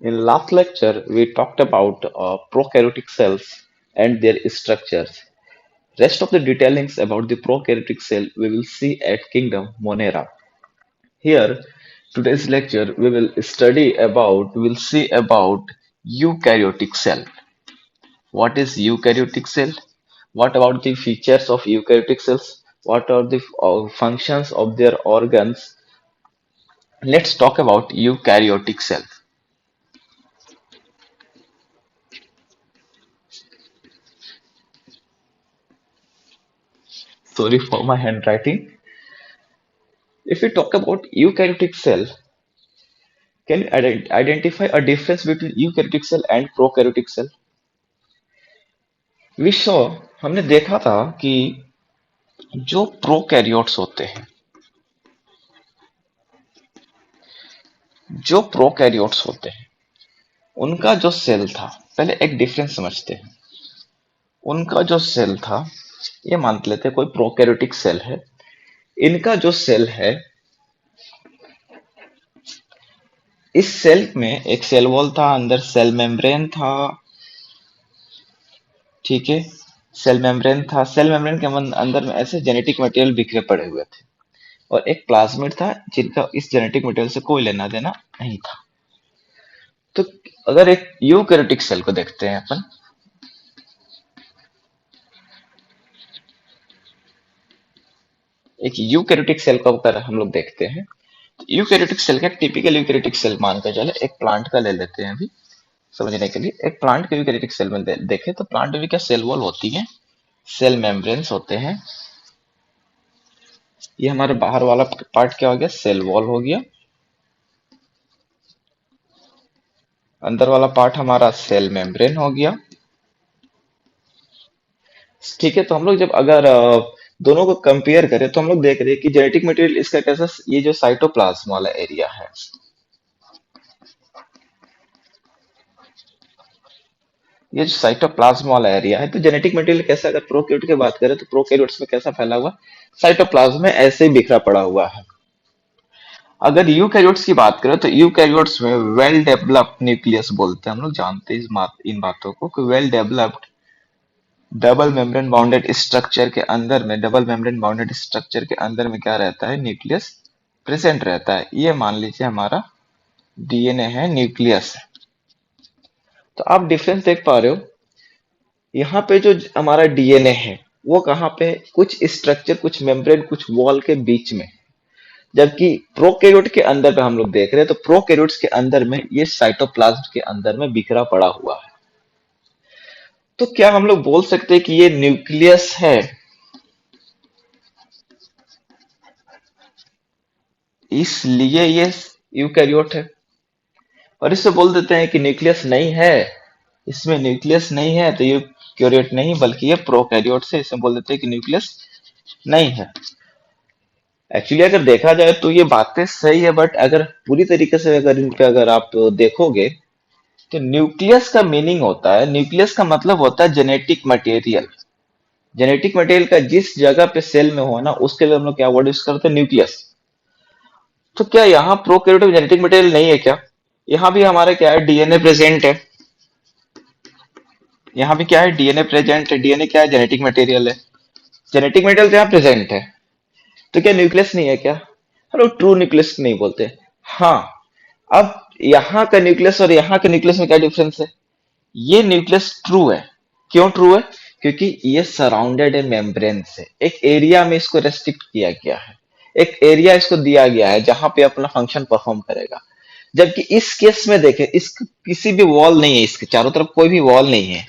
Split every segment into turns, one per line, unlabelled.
In last lecture, we talked about prokaryotic cells and their structures. Rest of the detailings about the prokaryotic cell we will see at Kingdom Monera. Here, today's lecture we will see about eukaryotic cell. What is eukaryotic cell? What about the features of eukaryotic cells? What are the functions of their organs? Let's talk about eukaryotic cell. Sorry for my handwriting. If we talk about eukaryotic cell, can you identify a difference between eukaryotic cell and prokaryotic cell? We saw हमने देखा था कि जो prokaryotes होते हैं जो prokaryotes होते हैं उनका जो सेल था, पहले एक डिफरेंस समझते हैं। उनका जो सेल था, ये मान लेते हैं कोई प्रोकैरियोटिक सेल है। इनका जो सेल है, इस सेल में एक सेल वॉल था, अंदर सेल मेम्ब्रेन था, ठीक है। सेल मेम्ब्रेन था, सेल मेम्ब्रेन के अंदर में ऐसे जेनेटिक मटेरियल बिखरे पड़े हुए थे और एक प्लाज्मिड था जिनका इस जेनेटिक मटेरियल से कोई लेना देना नहीं था। तो अगर एक यूकैरियोटिक सेल को देखते हैं अपन, एक यूकैरियोटिक सेल को अगर हम लोग देखते हैं तो यूकैरियोटिक सेल का टिपिकल यूकैरियोटिक सेल मान के चले, एक प्लांट का ले लेते हैं अभी समझने के लिए। एक प्लांट के यूकैरियोटिक सेल में देखें तो प्लांट में क्या सेल वॉल होती है, सेल मेम्ब्रेन्स होते हैं। ये हमारे बाहर वाला पार्ट क्या हो गया, सेल वॉल हो गया। अंदर वाला पार्ट हमारा सेल मेम्ब्रेन हो गया, ठीक है। तो हम लोग जब अगर दोनों को कंपेयर करें तो हम लोग देख रहे हैं कि जेनेटिक मटेरियल इसका कैसा, ये जो साइटोप्लाज्म वाला एरिया है, ये जो साइटोप्लाज्म वाला एरिया है, तो जेनेटिक मटेरियल कैसा, अगर प्रोकैरियोट की बात करें तो प्रोकैरियोट्स में कैसा फैला हुआ, साइटोप्लाज्म में ऐसे ही बिखरा पड़ा हुआ है। अगर यूकैरियोट्स की बात करें तो यूकैरियोट्स में वेल डेवलप्ड न्यूक्लियस बोलते हैं, हम लोग जानते हैं इन बातों को कि well developed double membrane bounded structure के अंदर में, डबल मेम्ब्रेन बाउंडेड स्ट्रक्चर के अंदर में क्या रहता है, न्यूक्लियस प्रेजेंट रहता है। ये मान लीजिए हमारा डीएनए है, न्यूक्लियस है। तो आप डिफरेंस देख पा रहे हो, यहाँ पे जो हमारा डीएनए है वो कहाँ पे है? कुछ स्ट्रक्चर, कुछ मेम्ब्रेन, कुछ वॉल के बीच में। जबकि प्रोकैरियोट के अंदर पे हम लोग देख रहे हैं तो प्रोकैरियोट्स के अंदर में ये साइटोप्लाज्म के अंदर में बिखरा पड़ा हुआ है। तो क्या हम लोग बोल सकते हैं कि ये न्यूक्लियस है? इसलिए ये यूकैरियोट है। और इससे बोल देते हैं कि न्यूक्लियस नहीं है, इसमें न्यूक्लियस नहीं है तो ये यूकैरियोट नहीं बल्कि ये प्रोकैरियोट से, इसमें बोल देते हैं कि न्यूक्लियस नहीं है। एक्चुअली अगर देखा जाए तो ये बातें सही है, बट अगर पूरी तरीके से अगर इन पे अगर आप देखोगे तो न्यूक्लियस का मीनिंग होता है, न्यूक्लियस का मतलब होता है जेनेटिक मटेरियल। जेनेटिक मटेरियल का जिस जगह पे सेल में हो ना, उसके लिए हम लोग क्या वर्ड यूज करते हैं, न्यूक्लियस। तो क्या यहाँ प्रोकैरियोट में जेनेटिक मटेरियल नहीं है क्या? यहाँ भी हमारा क्या है, डीएनए प्रेजेंट है। यहाँ भी क्या है, डीएनए प्रेजेंट है। डीएनए क्या है, जेनेटिक मटेरियल है। जेनेटिक मटेरियल तो यहाँ प्रेजेंट है, तो क्या न्यूक्लियस नहीं है क्या? हम लोग ट्रू न्यूक्लियस नहीं बोलते। हाँ, अब यहाँ का न्यूक्लियस और यहाँ के न्यूक्लियस में क्या डिफरेंस है? ये न्यूक्लियस ट्रू है। क्यों ट्रू है? क्योंकि ये सराउंडेड है मेम्ब्रेन से, एक एरिया में इसको रेस्ट्रिक्ट किया गया है, एक एरिया इसको दिया गया है जहां पे अपना फंक्शन परफॉर्म करेगा। जबकि इस केस में देखें, इस किसी भी वॉल नहीं है, इसके चारों तरफ कोई भी वॉल नहीं है।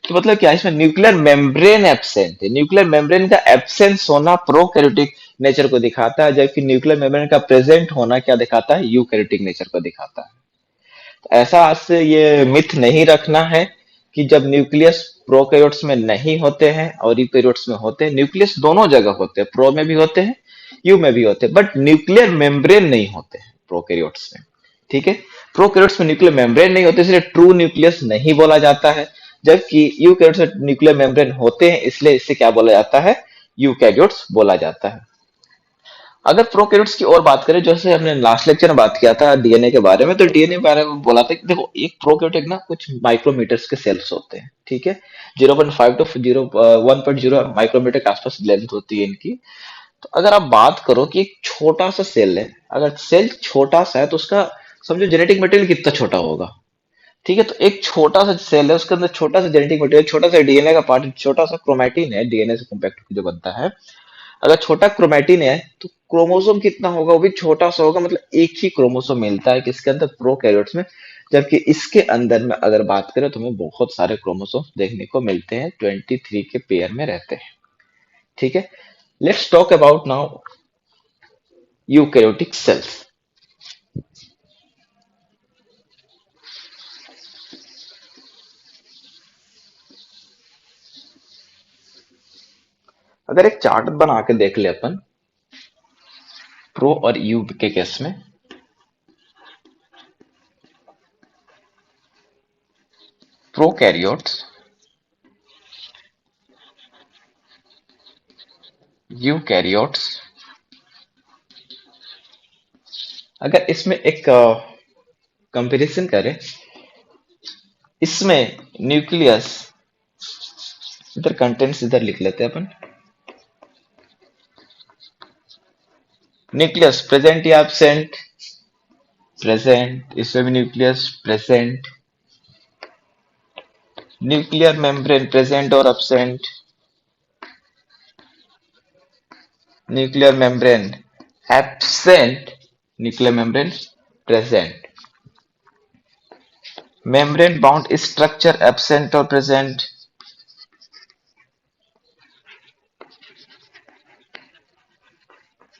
तो मतलब क्या है, इसमें न्यूक्लियर मेम्ब्रेन एब्सेंट है। न्यूक्लियर मेम्ब्रेन का एब्सेंस होना प्रोकैरियोटिक नेचर को दिखाता है, जबकि न्यूक्लियर मेम्ब्रेन का प्रेजेंट होना क्या दिखाता है, यूकैरियोटिक नेचर को दिखाता है। तो ऐसा आज से ये मिथ नहीं रखना है कि जब न्यूक्लियस प्रोकैरियोट्स में नहीं होते हैं और यूकैरियोट्स में होते हैं। न्यूक्लियस दोनों जगह होते हैं, प्रो में भी होते हैं, यू में भी होते हैं, बट न्यूक्लियर मेम्ब्रेन नहीं होते हैं प्रोकैरियोट्स में, ठीक है। प्रोकैरियोट्स में न्यूक्लियर मेम्ब्रेन नहीं होते, इसलिए ट्रू न्यूक्लियस नहीं बोला जाता है। जबकि यूकैरियोट्स में न्यूक्लियर मेम्ब्रेन होते हैं, इसलिए इसे क्या बोला जाता है, यूकैरियोट्स बोला जाता है। अगर प्रोकैरियोट्स की और बात करें, जैसे हमने लास्ट लेक्चर में बात किया था डीएनए के बारे में, तो डीएनए के बारे में बोला था कि देखो एक प्रोकैरियोट ना कुछ माइक्रोमीटर्स के सेल्स होते हैं, ठीक है। 0.5 टू 1.0 माइक्रोमीटर के आसपास लेंथ होती है इनकी। तो अगर आप बात करो कि एक छोटा सा सेल है, अगर सेल छोटा सा है तो उसका समझो जेनेटिक मटेरियल कितना छोटा होगा, ठीक है। तो एक छोटा सा सेल है, उसके अंदर छोटा सा जेनेटिक मटेरियल, छोटा सा डीएनए का पार्ट, छोटा सा क्रोमैटिन है, डीएनए से कॉम्पैक्ट जो बनता है। अगर छोटा क्रोमैटिन है तो क्रोमोसोम कितना होगा, वो भी छोटा सा होगा, मतलब एक ही क्रोमोसोम मिलता है किसके अंदर, प्रोकैरियोट्स में। जबकि इसके अंदर में अगर बात करें तो हमें बहुत सारे क्रोमोसोम देखने को मिलते हैं, 23 के पेयर में रहते हैं, ठीक है। Let's talk about now eukaryotic cells. अगर एक चार्ट बना के देख ले अपन, प्रो और यू के केस में, प्रोकैरियोट्स, यूकैरियोट्स, अगर इसमें एक कंपैरिजन करें, इसमें न्यूक्लियस, इधर कंटेंट्स इधर लिख लेते हैं अपन, न्यूक्लियस प्रेजेंट या एब्सेंट, प्रेजेंट, इसमें भी nucleus present, nuclear membrane present और absent, nuclear membrane absent, nuclear membrane present, membrane bound structure absent और present,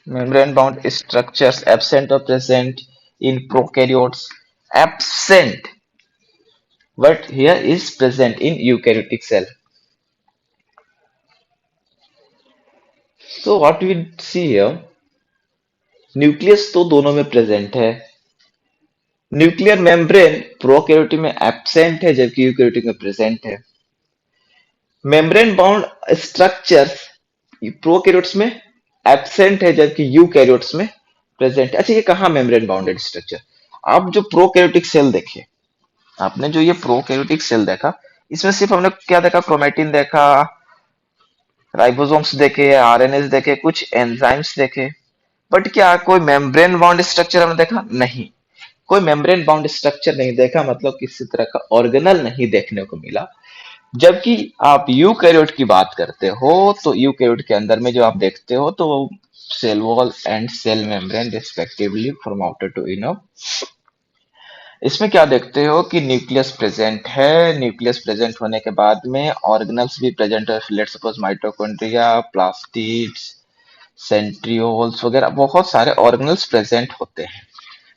membrane bound structures absent or present in prokaryotes, absent, but here is present in eukaryotic cell. So what we see here, nucleus तो दोनों में present है, nuclear membrane prokaryotic में absent है जबकि eukaryotic में present है, मेम्ब्रेन बाउंड स्ट्रक्चर्स प्रोकैरियोट्स में एब्सेंट है जबकि यूकैरियोट्स में प्रेजेंट है। अच्छा, ये कहाँ मेम्ब्रेन बाउंडेड स्ट्रक्चर, आप जो प्रोकैरियोटिक सेल देखे, आपने जो ये प्रोकैरियोटिक सेल देखा, इसमें सिर्फ हमने क्या देखा, क्रोमेटिन देखा, राइबोसोम्स देखे, आरएनएस देखे, कुछ एंजाइम्स देखे, बट क्या कोई मेम्ब्रेन बाउंड स्ट्रक्चर हमने देखा? नहीं, कोई मेम्ब्रेन बाउंड स्ट्रक्चर नहीं देखा, मतलब किसी तरह का ऑर्गेनल नहीं देखने को मिला। जबकि आप यूकैरियोट की बात करते हो तो यूकैरियोट के अंदर में जो आप देखते हो तो cell wall and cell membrane respectively from outer to inner, इसमें क्या देखते हो कि न्यूक्लियस प्रेजेंट है, न्यूक्लियस प्रेजेंट होने के बाद में ऑर्गेनल्स भी प्रेजेंट है, let's suppose mitochondria, plastids, centrioles वगैरह बहुत सारे ऑर्गेनल्स प्रेजेंट होते हैं।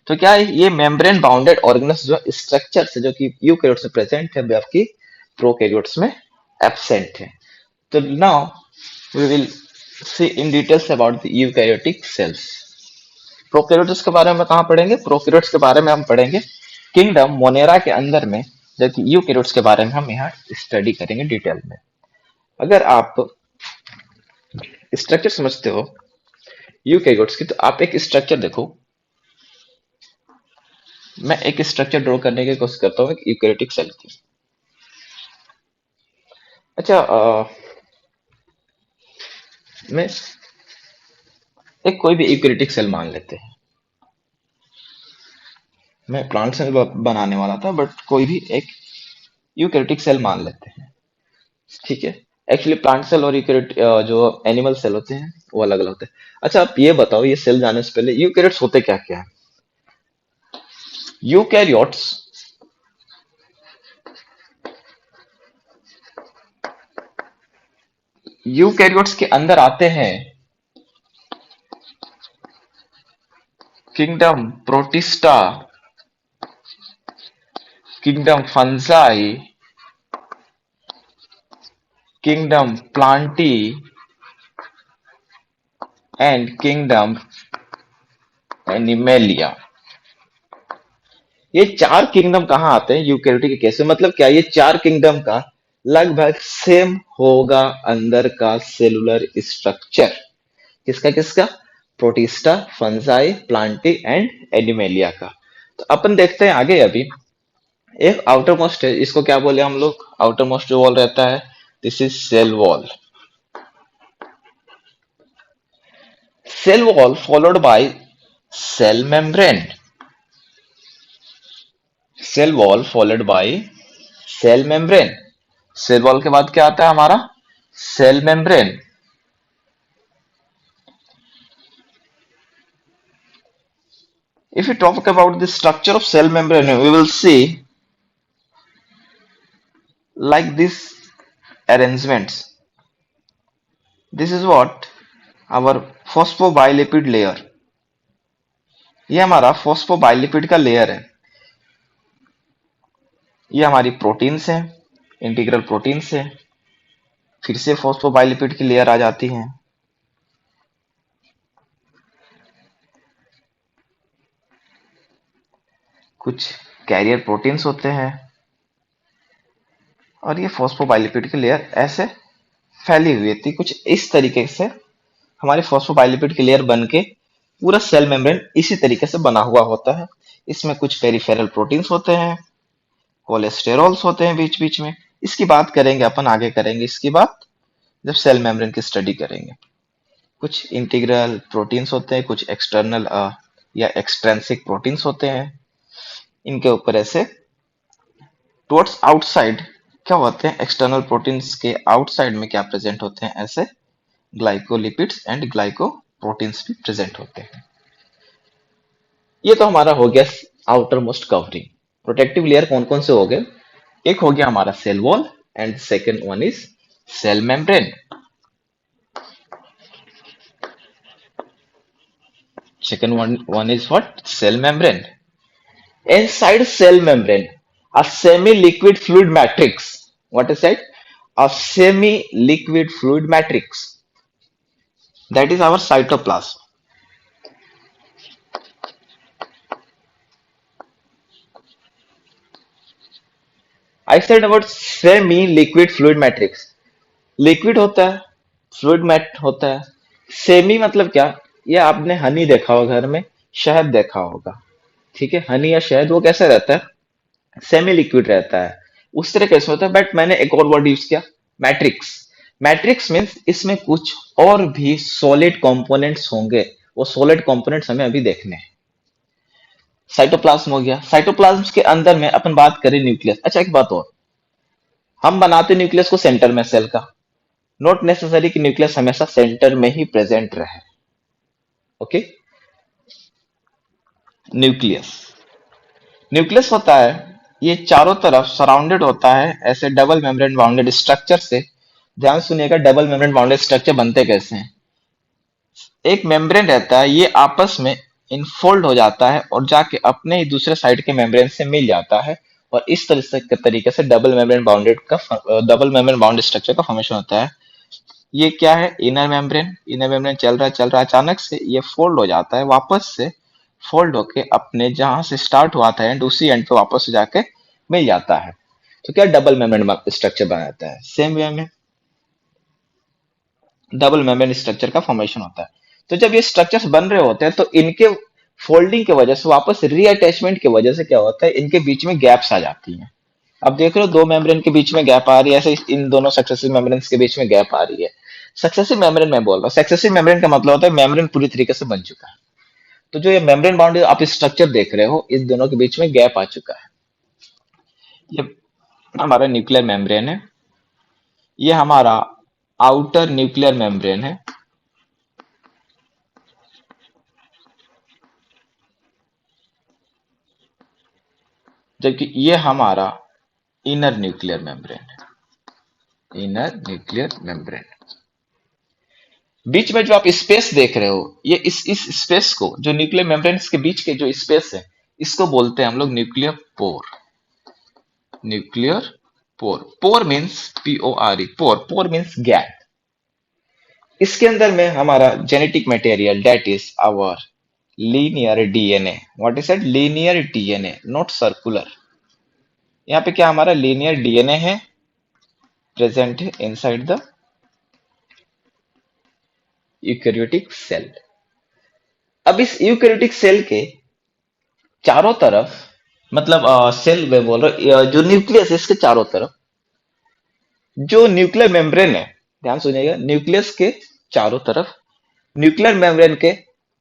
तो क्या है, ये मेम्ब्रेन बाउंडेड ऑर्गेनल्स जो स्ट्रक्चर से जो कि यूकैरियोट्स में प्रेजेंट है, आपकी प्रोकैरियोट्स में एब्सेंट है। तो now we will see in details about the eukaryotic cells. Prokaryotes के बारे में कहाँ पढ़ेंगे, प्रोकैरियोट्स के बारे में हम पढ़ेंगे किंगडम मोनेरा के अंदर में, जबकि यूकैरियोट्स के बारे में हम यहाँ स्टडी करेंगे डिटेल में। अगर आप स्ट्रक्चर समझते हो यूकैरियोट्स की, तो आप एक स्ट्रक्चर देखो, मैं एक स्ट्रक्चर ड्रॉ करने की कोशिश करता हूँ एक यूकैरियोटिक सेल की। अच्छा, मैं एक कोई भी यूकैरियोटिक सेल मान लेते हैं, मैं प्लांट सेल बनाने वाला था बट कोई भी एक यूकैरियोटिक सेल मान लेते हैं, ठीक है। एक्चुअली प्लांट सेल और यूकैरियोट जो एनिमल सेल होते हैं वो अलग अलग होते हैं। अच्छा, आप ये बताओ, ये सेल जाने से पहले यूकैरियोट्स होते क्या क्या है। यूकैरियोट्स यूकैरियोट्स के अंदर आते हैं kingdom protista, kingdom fungi, kingdom Plantae and kingdom animalia. ये चार किंगडम कहाँ आते हैं यूकैरियोटिक के केस में, मतलब क्या ये चार किंगडम का लगभग सेम होगा अंदर का सेलुलर स्ट्रक्चर, किसका किसका, protista, fungi, Plantae and animalia का। तो अपन देखते हैं आगे। अभी एक आउटर मोस्ट है, इसको क्या बोले हम लोग, आउटर मोस्ट जो वॉल रहता है, this is cell wall. Cell wall followed by cell membrane. Cell wall followed by cell membrane. Cell wall के बाद क्या आता है हमारा, cell membrane. If we talk about the structure of cell membrane, we will see like this arrangements. This is what our phosphobilipid layer. ये हमारा phosphobilipid का layer है। ये हमारी प्रोटीन्स हैं, इंटीग्रल प्रोटीन्स है। फिर से phosphobilipid की लेयर आ जाती है। कुछ कैरियर प्रोटीन्स होते हैं और ये phosphobilipid की लेयर ऐसे फैली हुई थी कुछ इस तरीके से। हमारे फॉस्फोबाइलिपिड की लेयर बन के पूरा सेल मेम्ब्रेन इसी तरीके से बना हुआ होता है। इसमें कुछ पेरिफेरल प्रोटीन्स होते हैं, कोलेस्टेरॉल्स होते हैं बीच बीच में। इसकी बात करेंगे अपन, आगे करेंगे इसकी बात जब सेल मेम्ब्रेन की स्टडी करेंगे। कुछ इंटीग्रल प्रोटीन्स होते हैं, कुछ एक्सटर्नल या एक्सट्रेंसिक प्रोटीन्स होते हैं। इनके ऊपर ऐसे टुवर्ड्स आउटसाइड क्या होते हैं, एक्सटर्नल प्रोटीन्स के आउटसाइड में क्या प्रेजेंट होते हैं, ऐसे ग्लाइकोलिपिड्स एंड ग्लाइकोप्रोटीन्स भी प्रेजेंट होते हैं। ये तो हमारा हो गया outermost covering. Protective layer कौन कौन से हो गए, एक हो गया हमारा cell wall and second one is cell membrane. Second one is what? Cell membrane. Inside cell membrane, a semi-liquid fluid matrix. What is that? A semi-liquid fluid matrix. That is our cytoplasm. I said about semi-liquid fluid matrix. Liquid होता है, fluid mat होता है। Semi मतलब क्या, ये आपने हनी देखा होगा घर में, शहद देखा होगा, ठीक है। हनी या शहद वो कैसा रहता है, सेमी लिक्विड रहता है। उस तरह कैसे होता है, बट मैंने एक और वर्ड यूज किया, मैट्रिक्स। मैट्रिक्स मीन्स इसमें कुछ और भी सॉलिड कंपोनेंट्स होंगे, वो सॉलिड कंपोनेंट्स हमें अभी देखने हैं। साइटोप्लाज्म हो गया। साइटोप्लाज्म के अंदर में अपन बात करें न्यूक्लियस। अच्छा एक बात और, हम बनाते न्यूक्लियस को सेंटर में सेल का, नॉट नेसेसरी कि न्यूक्लियस हमेशा सेंटर में ही प्रेजेंट रहे। ओके, न्यूक्लियस न्यूक्लियस होता है, ये चारों तरफ सराउंडेड होता है ऐसे डबल मेम्ब्रेन बाउंडेड स्ट्रक्चर से। ध्यान सुनिएगा, डबल मेम्ब्रेन बाउंडेड स्ट्रक्चर बनते कैसे हैं। एक मेम्ब्रेन रहता है, ये आपस में इनफोल्ड हो जाता है और जाके अपने ही दूसरे साइड के मेम्ब्रेन से मिल जाता है, और इस तरीके से डबल मेम्ब्रेन बाउंडेड स्ट्रक्चर का फॉर्मेशन होता है। ये क्या है, इनर मेम्ब्रेन। इनर मेम्ब्रेन चल रहा अचानक से ये फोल्ड हो जाता है, वापस से फोल्ड होके अपने जहां से स्टार्ट हुआ था एंड उसी एंड पे वापस से जाके मिल जाता है। तो क्या डबल मेम्ब्रेन स्ट्रक्चर बनाता है। सेम वे में डबल मेम्ब्रेन स्ट्रक्चर का फॉर्मेशन होता है। तो जब ये स्ट्रक्चर्स बन रहे होते हैं तो इनके फोल्डिंग की वजह से, वापस रीअटैचमेंट की वजह से क्या होता है, इनके बीच में गैप्स आ जाती हैं। अब देख रहे हो दो मेम्ब्रेन के बीच में गैप आ रही है, ऐसे इन दोनों सक्सेसिव मेम्ब्रेन के बीच में गैप आ रही है। सक्सेसिव मेम्ब्रेन में बोल रहा हूँ, सक्सेसिव मेम्ब्रेन का मतलब होता है मेम्ब्रेन पूरी तरीके से बन चुका है। तो जो ये मेम्ब्रेन बाउंड्री आप स्ट्रक्चर देख रहे हो, इस दोनों के बीच में गैप आ चुका है। ये हमारा न्यूक्लियर मेम्ब्रेन है, ये हमारा आउटर न्यूक्लियर मेम्ब्रेन है, जबकि ये हमारा इनर न्यूक्लियर मेम्ब्रेन है। इनर न्यूक्लियर मेम्ब्रेन, बीच में जो आप स्पेस देख रहे हो, ये इस स्पेस को, जो न्यूक्लियर मेम्ब्रेन्स के बीच के जो स्पेस है, इसको बोलते हैं हम लोग nuclear pore. Nuclear pore, pore means PORE, pore, pore means gap. इसके अंदर में हमारा genetic material, that is our linear DNA। What is that, linear DNA, not circular. यहाँ पे क्या हमारा लीनियर DNA है, प्रेजेंट है इनसाइड द यूकैरियोटिक सेल। अब इस यूकैरियोटिक सेल के चारों तरफ, मतलब सेल में बोल रहा हूं, जो न्यूक्लियस है इसके चारों तरफ जो न्यूक्लियर मेम्ब्रेन है, ध्यान सुनिएगा, न्यूक्लियस के चारों तरफ न्यूक्लियर मेम्ब्रेन के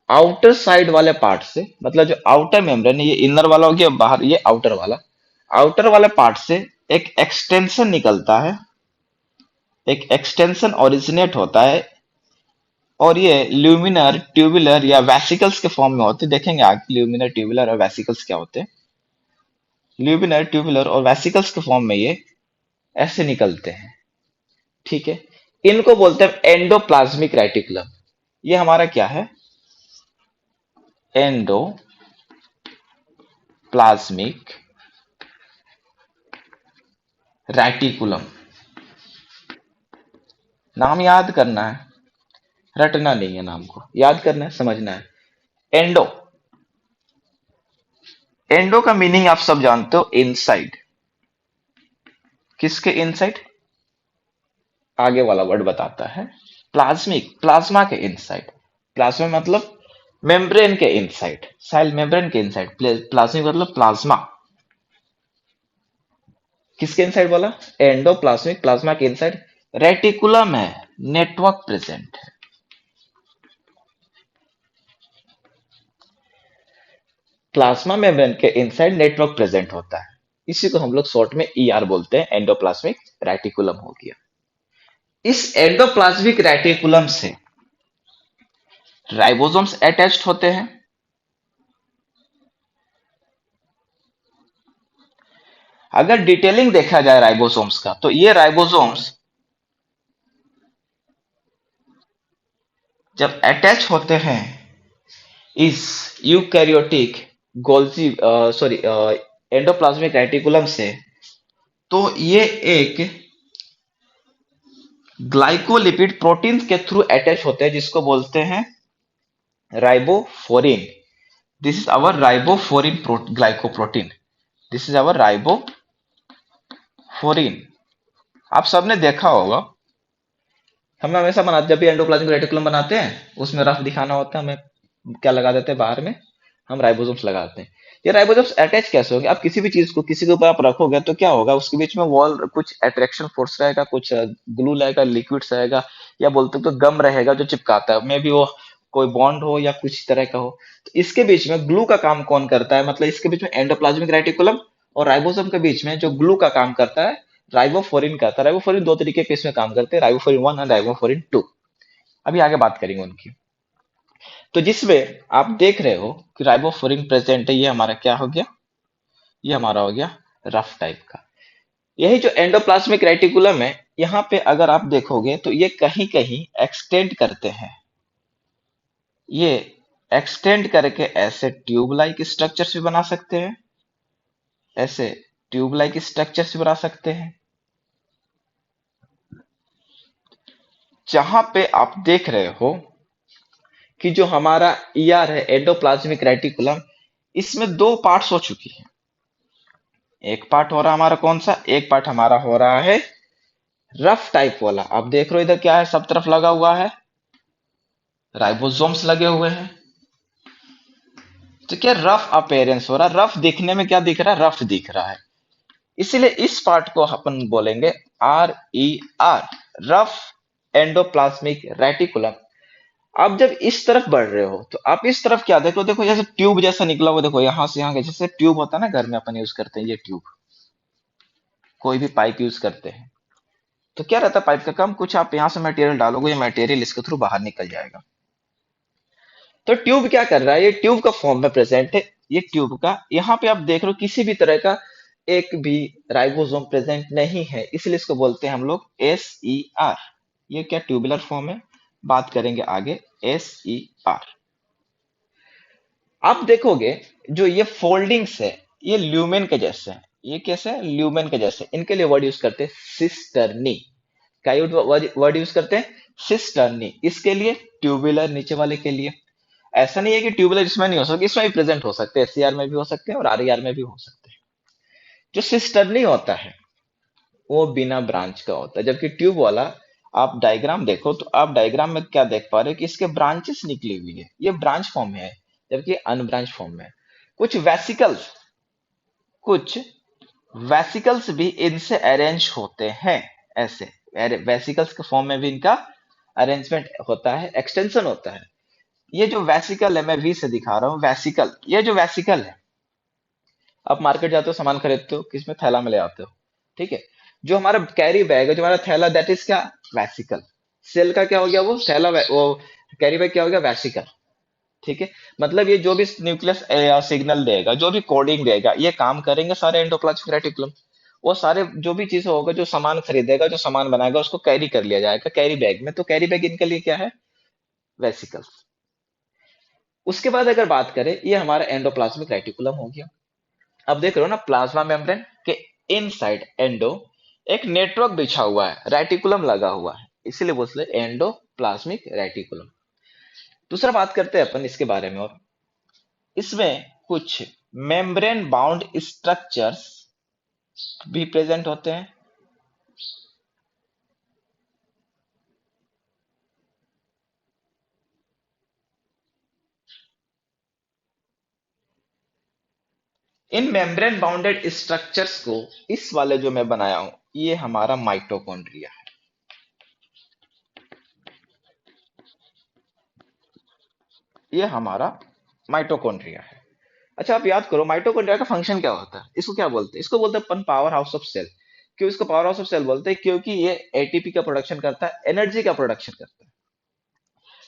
आउटर साइड वाले पार्ट से, मतलब जो आउटर मेम्ब्रेन है, ये इनर वाला हो गया, बाहर ये आउटर वाले पार्ट से एक एक्सटेंशन निकलता है, एक एक्सटेंशन ओरिजिनेट होता है, और ये ल्यूमिनर, ट्यूबुलर या वेसिकल्स के फॉर्म में होते हैं। देखेंगे आगे ल्यूमिनर, ट्यूबुलर और वेसिकल्स क्या होते हैं। ल्यूमिनर, ट्यूबुलर और वेसिकल्स के फॉर्म में ये ऐसे निकलते हैं, ठीक है। इनको बोलते हैं एंडोप्लाज्मिक रेटिकुलम। ये हमारा क्या है, एंडोप्लाज्मिक रेटिकुलम। नाम याद करना है, रटना नहीं है, नाम को याद करना है, समझना है। एंडो का मीनिंग आप सब जानते हो, इनसाइड। किसके इनसाइड, आगे वाला वर्ड बताता है। प्लाज्मिक, प्लाज्मा के इनसाइड। प्लाज्मा मतलब मेम्ब्रेन के इनसाइड, सेल मेम्ब्रेन के इनसाइड। प्लाज्मिक मतलब प्लाज्मा, किसके इनसाइड बोला, एंडोप्लाज्मिक, प्लाज्मा के इनसाइड रेटिकुलम है, नेटवर्क प्रेजेंट है। प्लाज्मा मेम्ब्रेन के इनसाइड नेटवर्क प्रेजेंट होता है, इसी को हम लोग शॉर्ट में ईआर बोलते हैं, एंडोप्लाज्मिक रेटिकुलम हो गया। इस एंडोप्लाज्मिक रेटिकुलम से राइबोसोम्स अटैच्ड होते हैं। अगर डिटेलिंग देखा जाए राइबोसोम्स का, तो ये राइबोसोम्स जब अटैच होते हैं इस eukaryotic Golgi sorry endoplasmic reticulum से, तो ये एक ग्लाइकोलिपिड प्रोटीन के थ्रू अटैच होते हैं, जिसको बोलते हैं ribophorin. This is our ribophorin glycoprotein, this is our ribophorin. आप सबने देखा होगा, हम हमेशा बनाते, जब भी एंडोप्लाज्मिक रेटिकुलम बनाते हैं उसमें रफ दिखाना होता है, हमें क्या लगा देते हैं बाहर में, हम राइबोसोम्स लगाते हैं। ये राइबोसोम्स अटैच कैसे होंगे, आप किसी भी चीज को किसी के ऊपर आप रखोगे तो क्या होगा, उसके बीच में वॉल कुछ अट्रैक्शन फोर्स रहेगा, कुछ ग्लू रहेगा, लिक्विड्स रहेगा, या बोलते तो गम रहेगा जो चिपकाता है, मे बी वो कोई बॉन्ड हो या कुछ तरह का हो। तो इसके बीच में ग्लू का काम कौन करता है, मतलब इसके बीच में एंडोप्लाज्मिक रेटिकुलम और राइबोसोम के बीच में जो ग्लू का काम करता है, राइबोफोरिन करता है। राइबोफोरिन दो तरीके के इसमें काम करते हैं, राइबोफोरिन 1 और राइबोफोरिन 2। अभी आगे बात करेंगे उनकी। तो जिसमें आप देख रहे हो कि राइबोफोरिन प्रेजेंट है, ये हमारा क्या हो गया, ये हमारा हो गया रफ टाइप का। यही जो एंडोप्लाज्मिक रेटिकुलम है, यहाँ पे अगर आप देखोगे तो ये कहीं कहीं एक्सटेंड करते हैं, ये एक्सटेंड करके ऐसे ट्यूब लाइक स्ट्रक्चर्स भी बना सकते हैं, ऐसे ट्यूब लाइक स्ट्रक्चर्स भी बना सकते हैं। जहां पे आप देख रहे हो कि जो हमारा ईआर है, एंडोप्लाज्मिक रेटिकुलम, इसमें दो पार्ट्स हो चुकी है। एक पार्ट हो रहा है हमारा कौन सा, एक पार्ट हमारा हो रहा है रफ टाइप वाला। आप देख रहे हो इधर क्या है, सब तरफ लगा हुआ है, राइबोसोम्स लगे हुए हैं। तो क्या रफ अपेयरेंस हो रहा है, रफ दिखने में क्या दिख रहा है, रफ दिख रहा है। इसीलिए इस पार्ट को अपन बोलेंगे RER, रफ एंडोप्लाज्मिक रेटिकुलम। आप जब इस तरफ बढ़ रहे हो तो आप इस तरफ क्या देखो, देखो जैसे ट्यूब जैसा निकला हुआ, देखो यहां से यहां के जैसे ट्यूब होता है ना, घर में अपन यूज करते हैं ये ट्यूब, कोई भी पाइप यूज करते हैं, तो क्या रहता है पाइप का काम, कुछ आप यहां से मटेरियल डालोगे, ये मटेरियल इसके थ्रू बाहर निकल जाएगा। तो ट्यूब क्या कर रहा है, ये ट्यूब का फॉर्म में प्रेजेंट है। ये ट्यूब का यहाँ पे आप देख रहे हो किसी भी तरह का एक भी राइबोसोम प्रेजेंट नहीं है, इसलिए इसको बोलते हैं हम लोग SER। ये क्या ट्यूबुलर फॉर्म है, बात करेंगे आगे। SER आप देखोगे जो ये फोल्डिंग्स है, ये ल्यूमेन के जैसे हैं। ये कैसे हैं, ल्यूमेन के जैसे। इनके लिए वर्ड यूज करते हैं सिस्टर्नी। क्या वर्ड यूज करते हैं, सिस्टर्नी। इसके लिए ट्यूबुलर, नीचे वाले के लिए। ऐसा नहीं है कि ट्यूबुलर इसमें नहीं हो सकते, इसमें भी प्रेजेंट हो सकते हैं, SCR में भी हो सकते हैं और RER में भी हो सकते हैं। जो सिस्टर्नी होता है वो बिना ब्रांच का होता है, जबकि ट्यूब वाला, आप डायग्राम देखो तो आप डायग्राम में क्या देख पा रहे हो कि इसके ब्रांचेस निकली हुई है, ये ब्रांच फॉर्म में है। जबकि अनब्रांच फॉर्म में है। कुछ वेसिकल्स भी इनसे अरेंज होते हैं ऐसे। वेसिकल्स के फॉर्म में भी इनका अरेंजमेंट होता है, एक्सटेंशन होता है। ये जो वेसिकल है, मैं वी से दिखा रहा हूँ वेसिकल, ये जो वेसिकल है, आप मार्केट जाते हो सामान खरीदते हो, किसमें थैला में ले आते हो, ठीक है। जो हमारा कैरी बैग है, जो हमारा थैला, दैट इज क्या, वेसिकल। सेल का क्या हो गया, वो थैला, वो कैरी बैग क्या हो गया, वेसिकल, ठीक है। मतलब ये जो भी न्यूक्लियस सिग्नल देगा, जो भी कोडिंग देगा, ये काम करेंगे सारे एंडोप्लाज्मिक रेटिकुलम। वो सारे जो भी चीजें होगा, जो सामान खरीदेगा, जो सामान बनाएगा, उसको कैरी कर लिया जाएगा कैरी बैग में। तो कैरी बैग इनके लिए क्या है, वेसिकल्स। उसके बाद अगर बात करें, ये हमारा एंडोप्लाज्मिक रेटिकुलम हो गया। अब देख रहे हो ना, प्लाज्मा मेम्ब्रेन के इनसाइड एंडो एक नेटवर्क बिछा हुआ है, रेटिकुलम लगा हुआ है, इसीलिए बोलते हैं एंडोप्लाज्मिक रेटिकुलम। दूसरा बात करते हैं अपन इसके बारे में, और इसमें कुछ मेम्ब्रेन बाउंड स्ट्रक्चर्स भी प्रेजेंट होते हैं। इन मेम्ब्रेन बाउंडेड स्ट्रक्चर्स को, इस वाले जो मैं बनाया हूं, ये हमारा माइटोकॉन्ड्रिया है। ये हमारा माइटोकॉन्ड्रिया है। अच्छा, आप याद करो माइटोकॉन्ड्रिया का फंक्शन क्या होता है, इसको क्या बोलते हैं, इसको बोलते हैं अपन पावर हाउस ऑफ सेल। क्यों इसको पावर हाउस ऑफ सेल बोलते हैं, क्योंकि ये एटीपी का प्रोडक्शन करता है, एनर्जी का प्रोडक्शन करता है।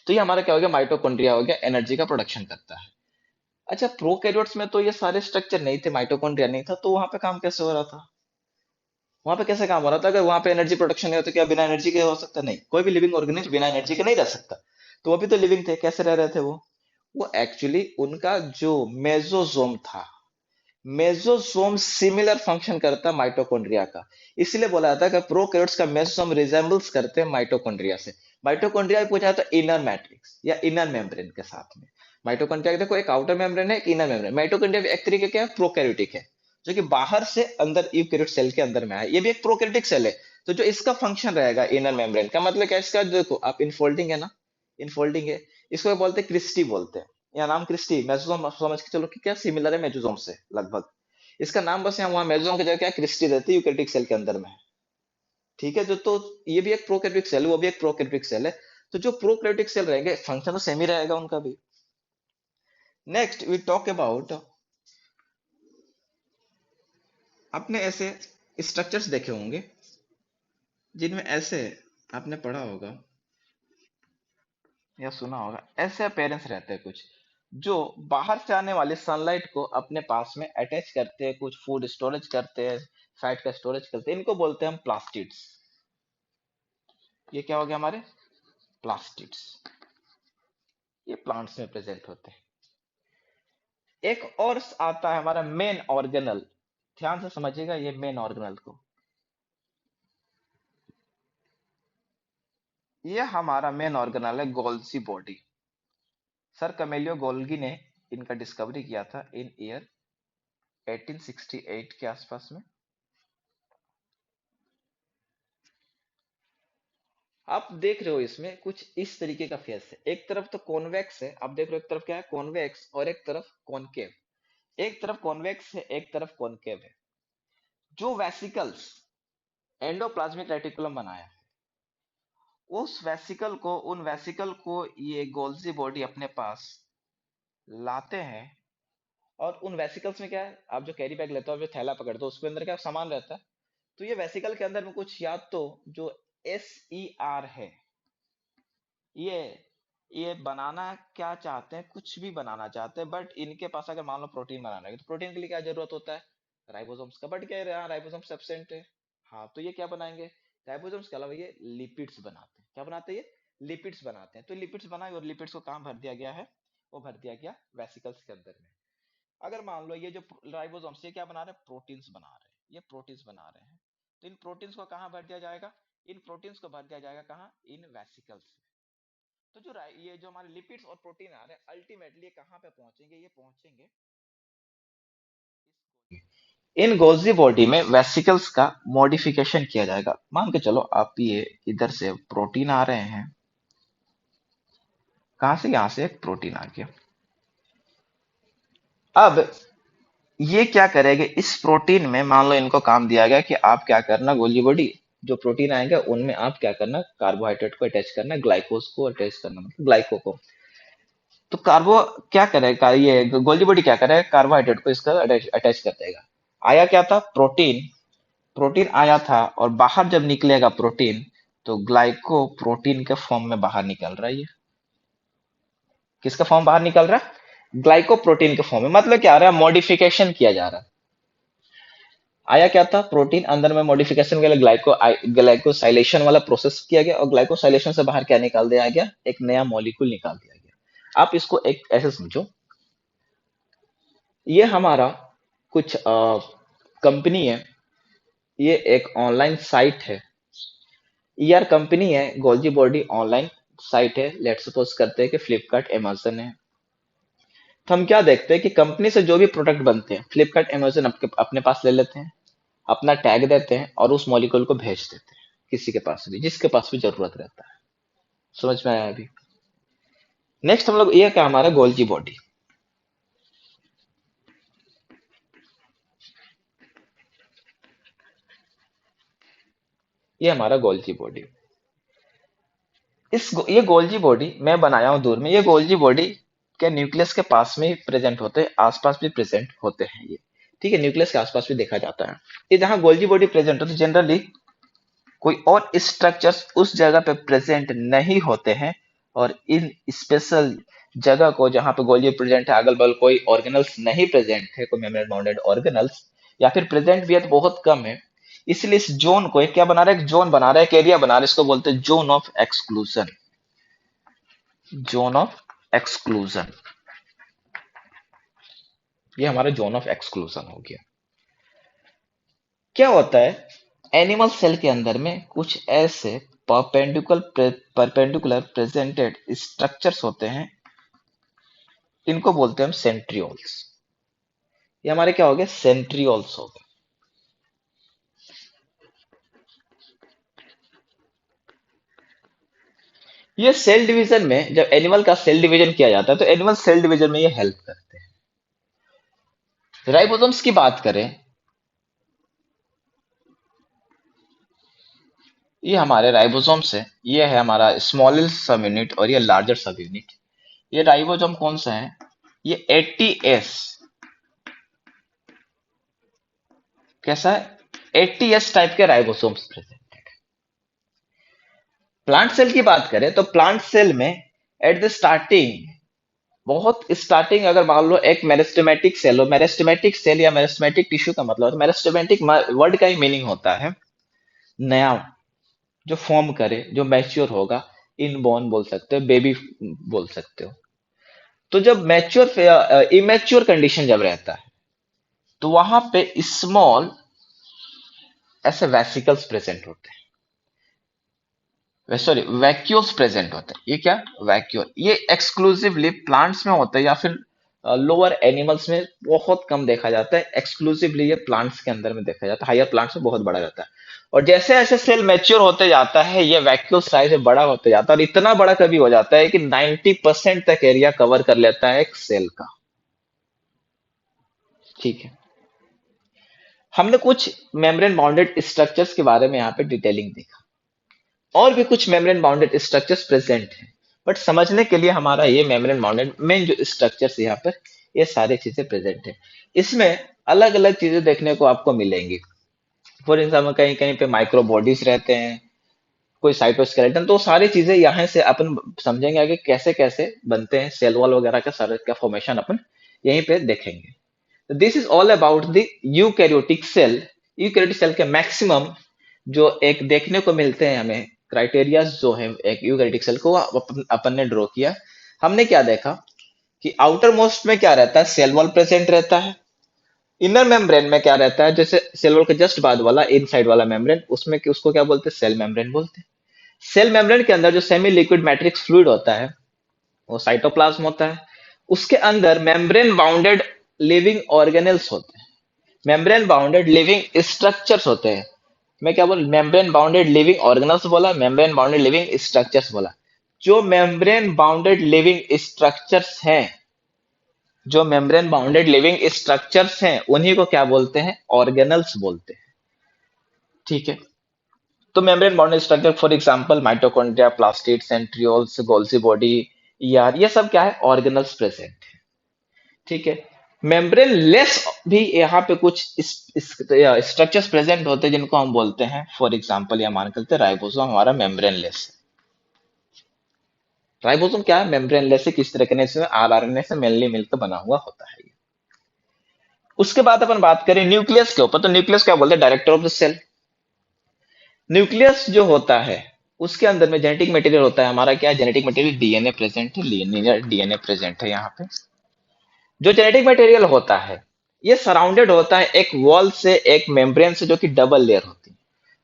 तो ये हमारा क्या हो गया, माइटोकॉन्ड्रिया हो गया, एनर्जी का प्रोडक्शन करता है। अच्छा, प्रोकैरियोट्स में तो ये सारे स्ट्रक्चर नहीं थे, माइटोकॉन्ड्रिया नहीं था, तो वहां पे काम कैसे हो रहा था, वहां पे कैसे काम हो रहा था, अगर वहां पे एनर्जी प्रोडक्शन नहीं होता, क्या बिना एनर्जी के हो सकता, नहीं, कोई भी लिविंग ऑर्गेनिज्म बिना एनर्जी के नहीं रह सकता। तो वो भी तो लिविंग थे, कैसे रह रहे थे वो एक्चुअली उनका जो मेसोजोम था, मेसोसोम सिमिलर फंक्शन करता है माइटोकॉन्ड्रिया का। इसलिए बोला जाता है कि प्रोकैरियोट्स का मेसोसोम रिजेंबल्स करते हैं माइटोकॉन्ड्रिया से। माइटोकॉन्ड्रिया पूछा जाता है इनर मैट्रिक्स या इनर मेम्ब्रेन के साथ में। माइटोकॉन्ड्रिया देखो, एक आउटर मेम्ब्रेन है, एक इनर मेम्ब्रेन। माइटोकॉन्ड्रिया एक तरीके का प्रोकैरियोटिक है, जो कि बाहर से अंदर यूकैरियोट सेल के अंदर में है, ये भी एक प्रोकैरियोटिक सेल है। तो जो इसका फंक्शन रहेगा इनर मेम्ब्रेन का, मतलब क्या, इसका देखो आप, इनफोल्डिंग है ना, इनफोल्डिंग है, इसको बोलते हैं क्रिस्टी बोलते हैं। या नाम क्रिस्टी, मेसोसोम समझ के चलो कि क्या सिमिलर है मेसोसोम से लगभग। इसका नाम बस यहाँ, वहां मेसोसोम की जगह क्या, क्रिस्टी रहती है, यूकेरियोटिक सेल के अंदर में है, ठीक है। जो तो ये भी एक प्रोकैरियोटिक सेल है, वो भी एक प्रोकैरियोटिक सेल है। तो जो प्रोकैरियोटिक सेल रहेंगे, फंक्शन तो सेम ही रहेगा उनका भी। नेक्स्ट वी टॉक अबाउट, आपने ऐसे स्ट्रक्चर्स देखे होंगे जिनमें ऐसे, आपने पढ़ा होगा या सुना होगा, ऐसे अपेरेंस रहते हैं कुछ, जो बाहर से आने वाली सनलाइट को अपने पास में अटैच करते हैं, कुछ फूड स्टोरेज करते हैं, फैट का स्टोरेज करते हैं, इनको बोलते हैं हम प्लास्टिड्स। ये क्या हो गया हमारे, प्लास्टिड्स। ये प्लांट्स में प्रेजेंट होते हैं। एक और आता है हमारा मेन ऑर्गेनल, ध्यान से समझिएगा ये मेन ऑर्गेनल को। ये हमारा मेन ऑर्गेनल है गोल्जी बॉडी। सर कमेलियो गोल्गी ने इनका डिस्कवरी किया था इन ईयर 1868 के आसपास में। आप देख रहे हो इसमें कुछ इस तरीके का फेस है, एक तरफ तो कॉन्वेक्स है, आप देख रहे हो एक तरफ क्या है, कॉन्वेक्स, और एक तरफ कॉनकेव। एक तरफ कॉन्वेक्स है, एक तरफ कॉनकेव है। जो वेसिकल्स एंडोप्लाज्मिक रेटिकुलम बनाया है, उस वेसिकल को, उन वेसिकल को ये गोल्जी बॉडी अपने पास लाते हैं। और उन वेसिकल्स में क्या है, आप जो कैरी बैग लेते हो, आप जो थैला पकड़ते हो, उसके अंदर क्या सामान रहता है। तो ये वेसिकल के अंदर में कुछ, या तो जो SER है, ये ये बनाना क्या चाहते हैं, कुछ भी बनाना चाहते हैं, बट इनके पास अगर मान लो प्रोटीन बनाना है, तो प्रोटीन के लिए क्या जरूरत होता है, राइबोसोम्स का। बट क्या है, यहाँ राइबोसोम्स एब्सेंट है। हाँ, तो ये क्या बनाएंगे, राइबोसोम्स के अलावा ये लिपिड्स बनाते हैं। क्या बनाते हैं, ये लिपिड्स बनाते हैं। तो लिपिड्स बनाए, और लिपिड्स को कहाँ भर दिया गया है, वो भर दिया गया वेसिकल्स के अंदर में। अगर मान लो ये जो राइबोसोम्स, ये क्या बना रहे हैं, प्रोटीन्स बना रहे हैं, ये प्रोटीन्स बना रहे हैं। तो इन प्रोटीन्स को कहाँ भर दिया जाएगा, इन प्रोटीन्स को भर दिया जाएगा कहाँ, इन वेसिकल्स में। तो जो ये जो हमारे लिपिड्स और प्रोटीन आ रहे हैं, अल्टीमेटली कहाँ पे पहुंचेंगे, ये पहुंचेंगे इन गोल्जी बॉडी में। वेसिकल्स का मॉडिफिकेशन किया जाएगा। मान के चलो आप, ये इधर से प्रोटीन आ रहे हैं, कहाँ से, यहाँ से एक प्रोटीन आ गया, अब ये क्या करेंगे, इस प्रोटीन में मान लो इनको काम दिया गया कि आप क्या करना, गोली बॉडी जो प्रोटीन आएगा उनमें आप क्या करना, कार्बोहाइड्रेट को अटैच करना, ग्लाइकोज को अटैच करना, मतलब ग्लाइको को। तो कार्बो क्या करेगा, ये गोली बॉडी क्या करेगा, कार्बोहाइड्रेट को इसका अटैच अटैच कर देगा। आया क्या था, प्रोटीन। प्रोटीन आया था और बाहर जब निकलेगा प्रोटीन, तो ग्लाइको प्रोटीन के फॉर्म में बाहर निकल रहा है ये। किसका फॉर्म बाहर निकल रहा है, ग्लाइकोप्रोटीन के फॉर्म में। मतलब क्या आ रहा है, मॉडिफिकेशन किया जा रहा है। आया क्या था, प्रोटीन, अंदर में मॉडिफिकेशन के लिए ग्लाइकोसाइलेशन वाला प्रोसेस किया गया, और ग्लाइकोसाइलेशन से बाहर क्या निकाल दिया गया, एक नया मॉलिक्यूल निकाल दिया गया। आप इसको एक ऐसे समझो, ये हमारा कुछ कंपनी है, ये एक ऑनलाइन साइट है, यार कंपनी है गोल्जी बॉडी, ऑनलाइन साइट है। लेट सपोज करते हैं कि फ्लिपकार्ट अमेजन है। तो हम क्या देखते हैं कि कंपनी से जो भी प्रोडक्ट बनते हैं, फ्लिपकार्ट अमेजन अपने पास ले लेते हैं, अपना टैग देते हैं और उस मॉलिक्यूल को भेज देते हैं किसी के पास भी, जिसके पास भी जरूरत रहता है। समझ में आया अभी। नेक्स्ट हम लोग, ये क्या हमारा गोल्जी बॉडी, ये हमारा गोल्जी बॉडी। ये गोल्जी बॉडी मैं बनाया हूं दूर में, ये गोल्जी बॉडी के न्यूक्लियस के पास में ही प्रेजेंट होते हैं, आसपास भी प्रेजेंट होते हैं ये। ठीक है, न्यूक्लियस के आसपास भी देखा जाता है। ये जहां गोल्जी बॉडी प्रेजेंट होती है, जनरली कोई और स्ट्रक्चर्स उस जगह पे प्रेजेंट नहीं होते हैं। और इन स्पेशल जगह को जहां पे गोल्जी प्रेजेंट है, अगल बगल कोई ऑर्गेनल्स नहीं प्रेजेंट है, कोई मेम्ब्रेन बाउंडेड ऑर्गेनल्स, या फिर प्रेजेंट भी है तो बहुत कम है, इसलिए इस जोन को एक क्या बना रहा है, एक जोन बना रहा है, एक एरिया बना रहा है, इसको बोलते हैं zone of exclusion. Zone of exclusion, ये हमारा जोन ऑफ एक्सक्लूजन हो गया। क्या होता है, एनिमल सेल के अंदर में कुछ ऐसे परपेंडिकुलर प्रेजेंटेड स्ट्रक्चर्स होते हैं, इनको बोलते हैं हम सेंट्रियोल्स। ये हमारे क्या हो गए, सेंट्रियोल्स हो गए। ये सेल डिवीजन में, जब एनिमल का सेल डिवीजन किया जाता है तो एनिमल सेल डिवीजन में ये हेल्प करते हैं। राइबोसोम्स की बात करें, ये हमारे राइबोसोम्स है, ये है हमारा स्मॉलेस्ट सब यूनिट और ये लार्जर सब यूनिट। ये राइबोसोम कौन सा है, ये 80S, कैसा है, 80S टाइप के राइबोसोम्स प्रेजेंटेड। प्लांट सेल की बात करें तो प्लांट सेल में एट द स्टार्टिंग, बहुत स्टार्टिंग, अगर मान लो एक मेरिस्टेमेटिक सेल हो, मेरिस्टेमेटिक सेल या मेरिस्टेमेटिक टिश्यू का मतलब, मेरिस्टेमेटिक वर्ड का ही मीनिंग होता है नया, जो फॉर्म करे, जो मैच्योर होगा, इनबॉर्न बोल सकते हो, बेबी बोल सकते हो। तो जब मैच्योर, इमेच्योर कंडीशन जब रहता है, तो वहां पे स्मॉल ऐसे वेसिकल्स प्रेजेंट होते हैं, सॉरी वैक्यूल्स प्रेजेंट होते हैं। ये क्या, वैक्यूल, ये एक्सक्लूसिवली प्लांट्स में होता है, या फिर लोअर एनिमल्स में बहुत कम देखा जाता है, एक्सक्लूसिवली ये प्लांट्स के अंदर में देखा जाता है, हायर प्लांट्स में बहुत बड़ा रहता है। और जैसे जैसे सेल मैच्योर होते जाता है, ये वैक्यूल साइज बड़ा होते जाता है, और इतना बड़ा कभी हो जाता है कि 90% तक एरिया कवर कर लेता है एक सेल का। ठीक है, हमने कुछ मेम्ब्रेन बाउंडेड स्ट्रक्चर्स के बारे में यहाँ पे डिटेलिंग देखा, और भी कुछ मेम्ब्रेन बाउंडेड स्ट्रक्चर्स प्रेजेंट हैं, बट समझने के लिए हमारा ये मेम्ब्रेन बाउंडेड मेन जो स्ट्रक्चर्स यहाँ पर, ये सारी चीजें प्रेजेंट है। इसमें अलग अलग चीजें देखने को आपको मिलेंगी। फॉर एग्जाम्पल कहीं कहीं पे माइक्रो बॉडीज रहते हैं, कोई साइटोस्केलेटन, तो सारी चीजें यहाँ से अपन समझेंगे आगे कैसे कैसे बनते हैं, सेल वॉल वगैरह का सारे का फॉर्मेशन अपन यहीं पे देखेंगे। This is all about the eukaryotic cell. Eukaryotic cell के मैक्सिमम जो एक देखने को मिलते हैं हमें क्राइटेरिया जो है एक यूकैरियोटिक सेल को, अपन ने ड्रॉ किया। हमने क्या देखा कि आउटर मोस्ट में क्या रहता है, सेल वॉल प्रेजेंट रहता है। इनर मेम्ब्रेन में क्या रहता है, जैसे सेल वॉल के जस्ट बाद वाला इनसाइड वाला मेम्ब्रेन, उसमें उसको क्या बोलते हैं, सेल मेम्ब्रेन बोलते हैं। सेल मेम्ब्रेन के अंदर जो सेमी लिक्विड मैट्रिक्स फ्लूइड होता है, वो साइटोप्लाज्म होता है। उसके अंदर मेम्ब्रेन बाउंडेड लिविंग ऑर्गेनल्स होते हैं, मेम्ब्रेन बाउंडेड लिविंग स्ट्रक्चर्स होते हैं। मैं क्या बोल, मेम्ब्रेन बाउंडेड लिविंग ऑर्गेनल्स बोला, मेम्ब्रेन बाउंडेड लिविंग स्ट्रक्चर्स बोला। जो मेम्ब्रेन बाउंडेड लिविंग स्ट्रक्चर्स हैं, जो मेम्ब्रेन बाउंडेड लिविंग स्ट्रक्चर्स हैं उन्हीं को क्या बोलते हैं, ऑर्गेनल्स बोलते हैं। ठीक है। तो membrane bounded structure for example mitochondria, plastid, centrioles, Golgi body, ER, ये सब क्या है, ऑर्गेनल्स प्रेजेंट है। ठीक है। मेम्ब्रेन लेस भी यहाँ पे कुछ स्ट्रक्चर्स प्रेजेंट होते हैं जिनको हम बोलते हैं, फॉर एग्जांपल या मान करते हैं राइबोसोम हमारा मेम्ब्रेन लेस है। राइबोसोम क्या है, मेम्ब्रेन लेस है, किस तरह से आरआरएनए से मेनली मिलकर बना हुआ होता है। उसके बाद अपन बात करें न्यूक्लियस के ऊपर, तो न्यूक्लियस क्या बोलते हैं, director of the cell. Nucleus जो होता है उसके अंदर में जेनेटिक मटेरियल होता है, हमारा क्या है, जेनेटिक मटेरियल डीएनए प्रेजेंट है, लीनियर डीएनए प्रेजेंट है यहाँ पे। जो जेनेटिक मटेरियल होता है ये सराउंडेड होता है एक वॉल से, एक मेम्ब्रेन से, जो कि डबल लेयर होती है।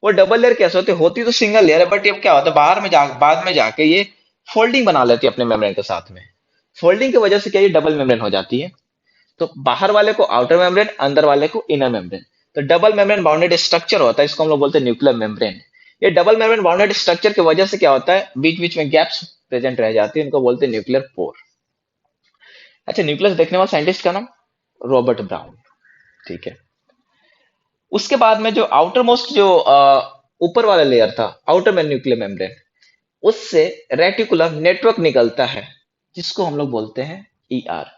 वो डबल लेयर कैसे होती है, होती तो सिंगल लेयर है, बट ये क्या होता है, बाहर में बाद में जाके ये फोल्डिंग बना लेती है अपने मेम्ब्रेन के साथ में। फोल्डिंग की वजह से क्या, ये डबल मेम्ब्रेन हो जाती है। तो बाहर वाले को आउटर मेम्ब्रेन, अंदर वाले को इनर मेम्ब्रेन। तो डबल मेम्ब्रेन बाउंडेड स्ट्रक्चर होता है, इसको हम लोग बोलते हैं न्यूक्लियर मेम्ब्रेन। ये डबल मेम्ब्रेन बाउंडेड स्ट्रक्चर की वजह से क्या होता है, बीच बीच में गैप्स प्रेजेंट रह जाती है, इनको बोलते हैं न्यूक्लियर पोर। अच्छा, न्यूक्लियस देखने वाला साइंटिस्ट का नाम रॉबर्ट ब्राउन। ठीक है। उसके बाद में जो आउटर मोस्ट जो ऊपर वाला लेयर था, आउटर में न्यूक्लियर मेम्ब्रेन, उससे रेटिकुलम नेटवर्क निकलता है, जिसको हम लोग बोलते हैं ईआर।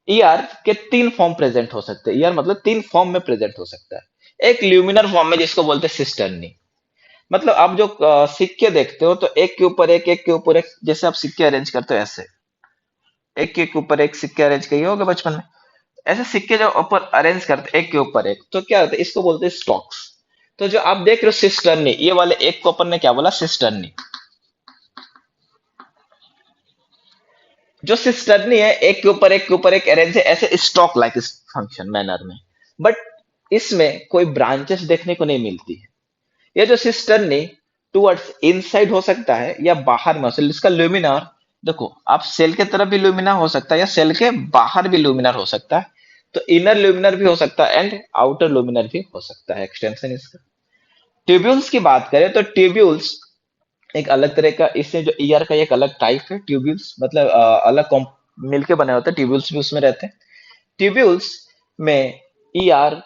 ईआर के तीन फॉर्म प्रेजेंट हो सकते हैं, ईआर मतलब तीन फॉर्म में प्रेजेंट हो सकता है। एक ल्यूमिनर फॉर्म में जिसको बोलते हैं सिस्टर्नी, मतलब आप जो सिक्के देखते हो तो एक के ऊपर एक के ऊपर एक, जैसे आप सिक्के अरेंज करते हो ऐसे, एक के ऊपर एक सिक्के अरेंज किए होगे बचपन में, ऐसे सिक्के जो ऊपर अरेंज करते एक के ऊपर एक, तो क्या होता है, इसको बोलते हैं स्टॉक्स। तो जो आप देख रहे हो सिस्टर्नी, ये वाले एक को अपन ने क्या बोला, सिस्टर्नी। जो सिस्टर्नी है एक के ऊपर एक अरेंज है ऐसे स्टॉक लाइक फंक्शन मैनर में, बट इसमें कोई ब्रांचेस देखने को नहीं मिलती है। ये जो सिस्टर्नी टुवर्ड्स इनसाइड हो सकता है या बाहर में हो सकता है, इसका ल्यूमिनार देखो, आप सेल के तरफ भी ल्यूमिनार हो सकता है या सेल के बाहर भी ल्यूमिनार हो सकता है। तो इनर ल्यूमिनर भी हो सकता है एंड आउटर ल्यूमिनर भी हो सकता है, एक्सटेंशन इसका। ट्यूब्यूल्स की बात करें तो ट्यूब्यूल्स एक अलग तरह का, इससे जो ईआर का एक अलग टाइप है ट्यूब्यूल्स, मतलब अलग मिलके बने होते हैं, ट्यूब्यूल्स भी उसमें रहते हैं। ट्यूब्यूल्स में ईआर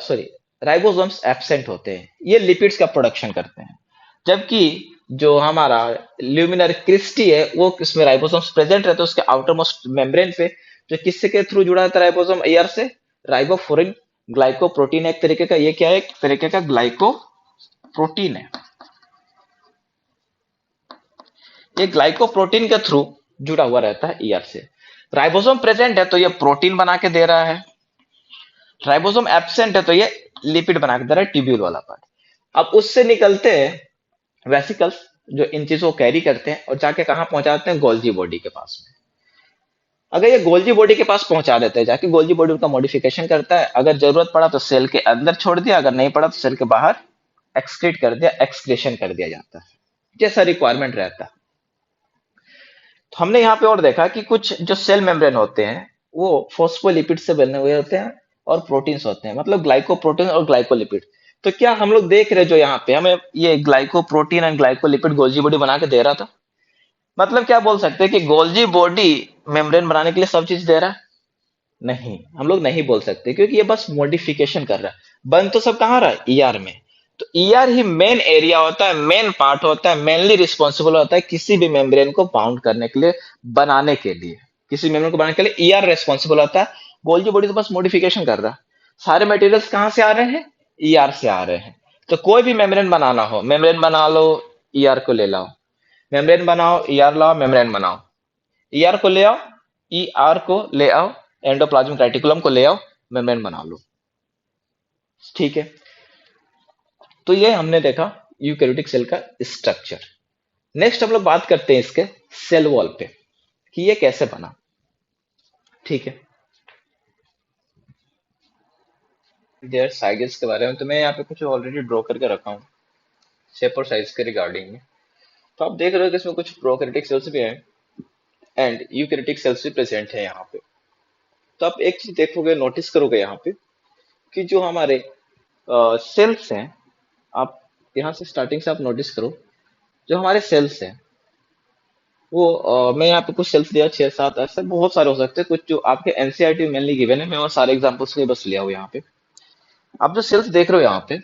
सॉरी राइबोसोम्स एब्सेंट होते हैं, ये लिपिड्स का प्रोडक्शन करते हैं। जबकि जो हमारा ल्यूमिनर क्रिस्टी है वो इसमें राइबोसोम्स प्रेजेंट रहते हैं उसके आउटर मोस्ट मेम्ब्रेन पे, जो किससे के थ्रू जुड़ा था राइबोसोम ईआर से, राइबोफ्लोरिन ग्लाइकोप्रोटीन है एक तरीके का, ये क्या है, एक तरीके का ग्लाइकोप्रोटीन है। ये ग्लाइकोप्रोटीन के थ्रू जुड़ा हुआ रहता है ईआर से। राइबोसोम प्रेजेंट है तो ये प्रोटीन बना के दे रहा है, राइबोसोम एब्सेंट है तो ये लिपिड बना के दे रहा है, ट्यूब्यूल वाला पार्ट। अब उससे निकलते हैं वेसिकल्स, जो इन चीजों को कैरी करते हैं और जाके कहाँ पहुंचाते हैं, गोल्जी बॉडी के पास में। अगर ये गोल्जी बॉडी के पास पहुंचा देते हैं, जाके गोल्जी बॉडी उनका मॉडिफिकेशन करता है, अगर जरूरत पड़ा तो सेल के अंदर छोड़ दिया, अगर नहीं पड़ा तो सेल के बाहर एक्सक्रीट कर दिया, एक्सक्रेशन कर दिया जाता है, जैसा रिक्वायरमेंट रहता है। तो हमने यहाँ पे और देखा कि कुछ जो सेल मेम्ब्रेन होते हैं वो फॉस्फोलिपिड से बने हुए होते हैं और प्रोटीन्स होते हैं, मतलब ग्लाइकोप्रोटीन और ग्लाइकोलिपिड। तो क्या हम लोग देख रहे हैं, जो यहाँ पे हमें ये glycoprotein and glycolipid Golgi body बना के दे रहा था, मतलब क्या बोल सकते हैं कि गोल्जी बॉडी मेम्ब्रेन बनाने के लिए सब चीज दे रहा है? नहीं, हम लोग नहीं बोल सकते, क्योंकि ये बस मॉडिफिकेशन कर रहा है। बन तो सब कहाँ रहा है, ईआर में। तो ईआर ही मेन एरिया होता है, मेन पार्ट होता है, मेनली रिस्पॉन्सिबल होता है किसी भी मेम्ब्रेन को बाउंड करने के लिए, बनाने के लिए। किसी मेम्ब्रेन को बनाने के लिए ईआर रेस्पॉन्सिबल होता है। गोल्जी बॉडी तो बस मॉडिफिकेशन कर रहा है। सारे मटेरियल्स कहाँ से आ रहे हैं, ईआर से आ रहे हैं। तो कोई भी मेम्ब्रेन बनाना हो, मेम्ब्रेन बना लो, ईआर को ले लाओ, मेम्ब्रेन बनाओ, ईआर लाओ, मेम्ब्रेन बनाओ, ईआर को ले आओ, ईआर को ले आओ, एंडोप्लाज्मिक रेटिकुलम को ले आओ, मेम्ब्रेन बना लो। ठीक है। तो ये हमने देखा यूकैरियोटिक सेल का स्ट्रक्चर। नेक्स्ट हम लोग बात करते हैं इसके सेल वॉल पे, कि ये कैसे बना। ठीक है। देयर साइजेस के बारे में तो मैं यहाँ पे कुछ ऑलरेडी ड्रॉ करके रखा हूँ, शेप और साइज के रिगार्डिंग में। तो आप देख रहे हो कि इसमें कुछ प्रोकैरियोटिक सेल्स भी हैं एंड यूकैरियोटिक सेल्स भी प्रेजेंट है यहाँ पे। तो आप एक चीज देखोगे, नोटिस करोगे यहाँ पे, कि जो हमारे सेल्स हैं, आप यहाँ से स्टार्टिंग से आप नोटिस करो, जो हमारे सेल्स हैं मैं यहाँ पे कुछ सेल्स दिया 6 7, ऐसे बहुत सारे हो सकते हैं, कुछ जो आपके एनसीईआरटी में मेनली गिवन है, मैं वो सारे एग्जांपल्स के बस लिया हूँ यहाँ पे। आप जो सेल्स देख रहे हो यहाँ पे,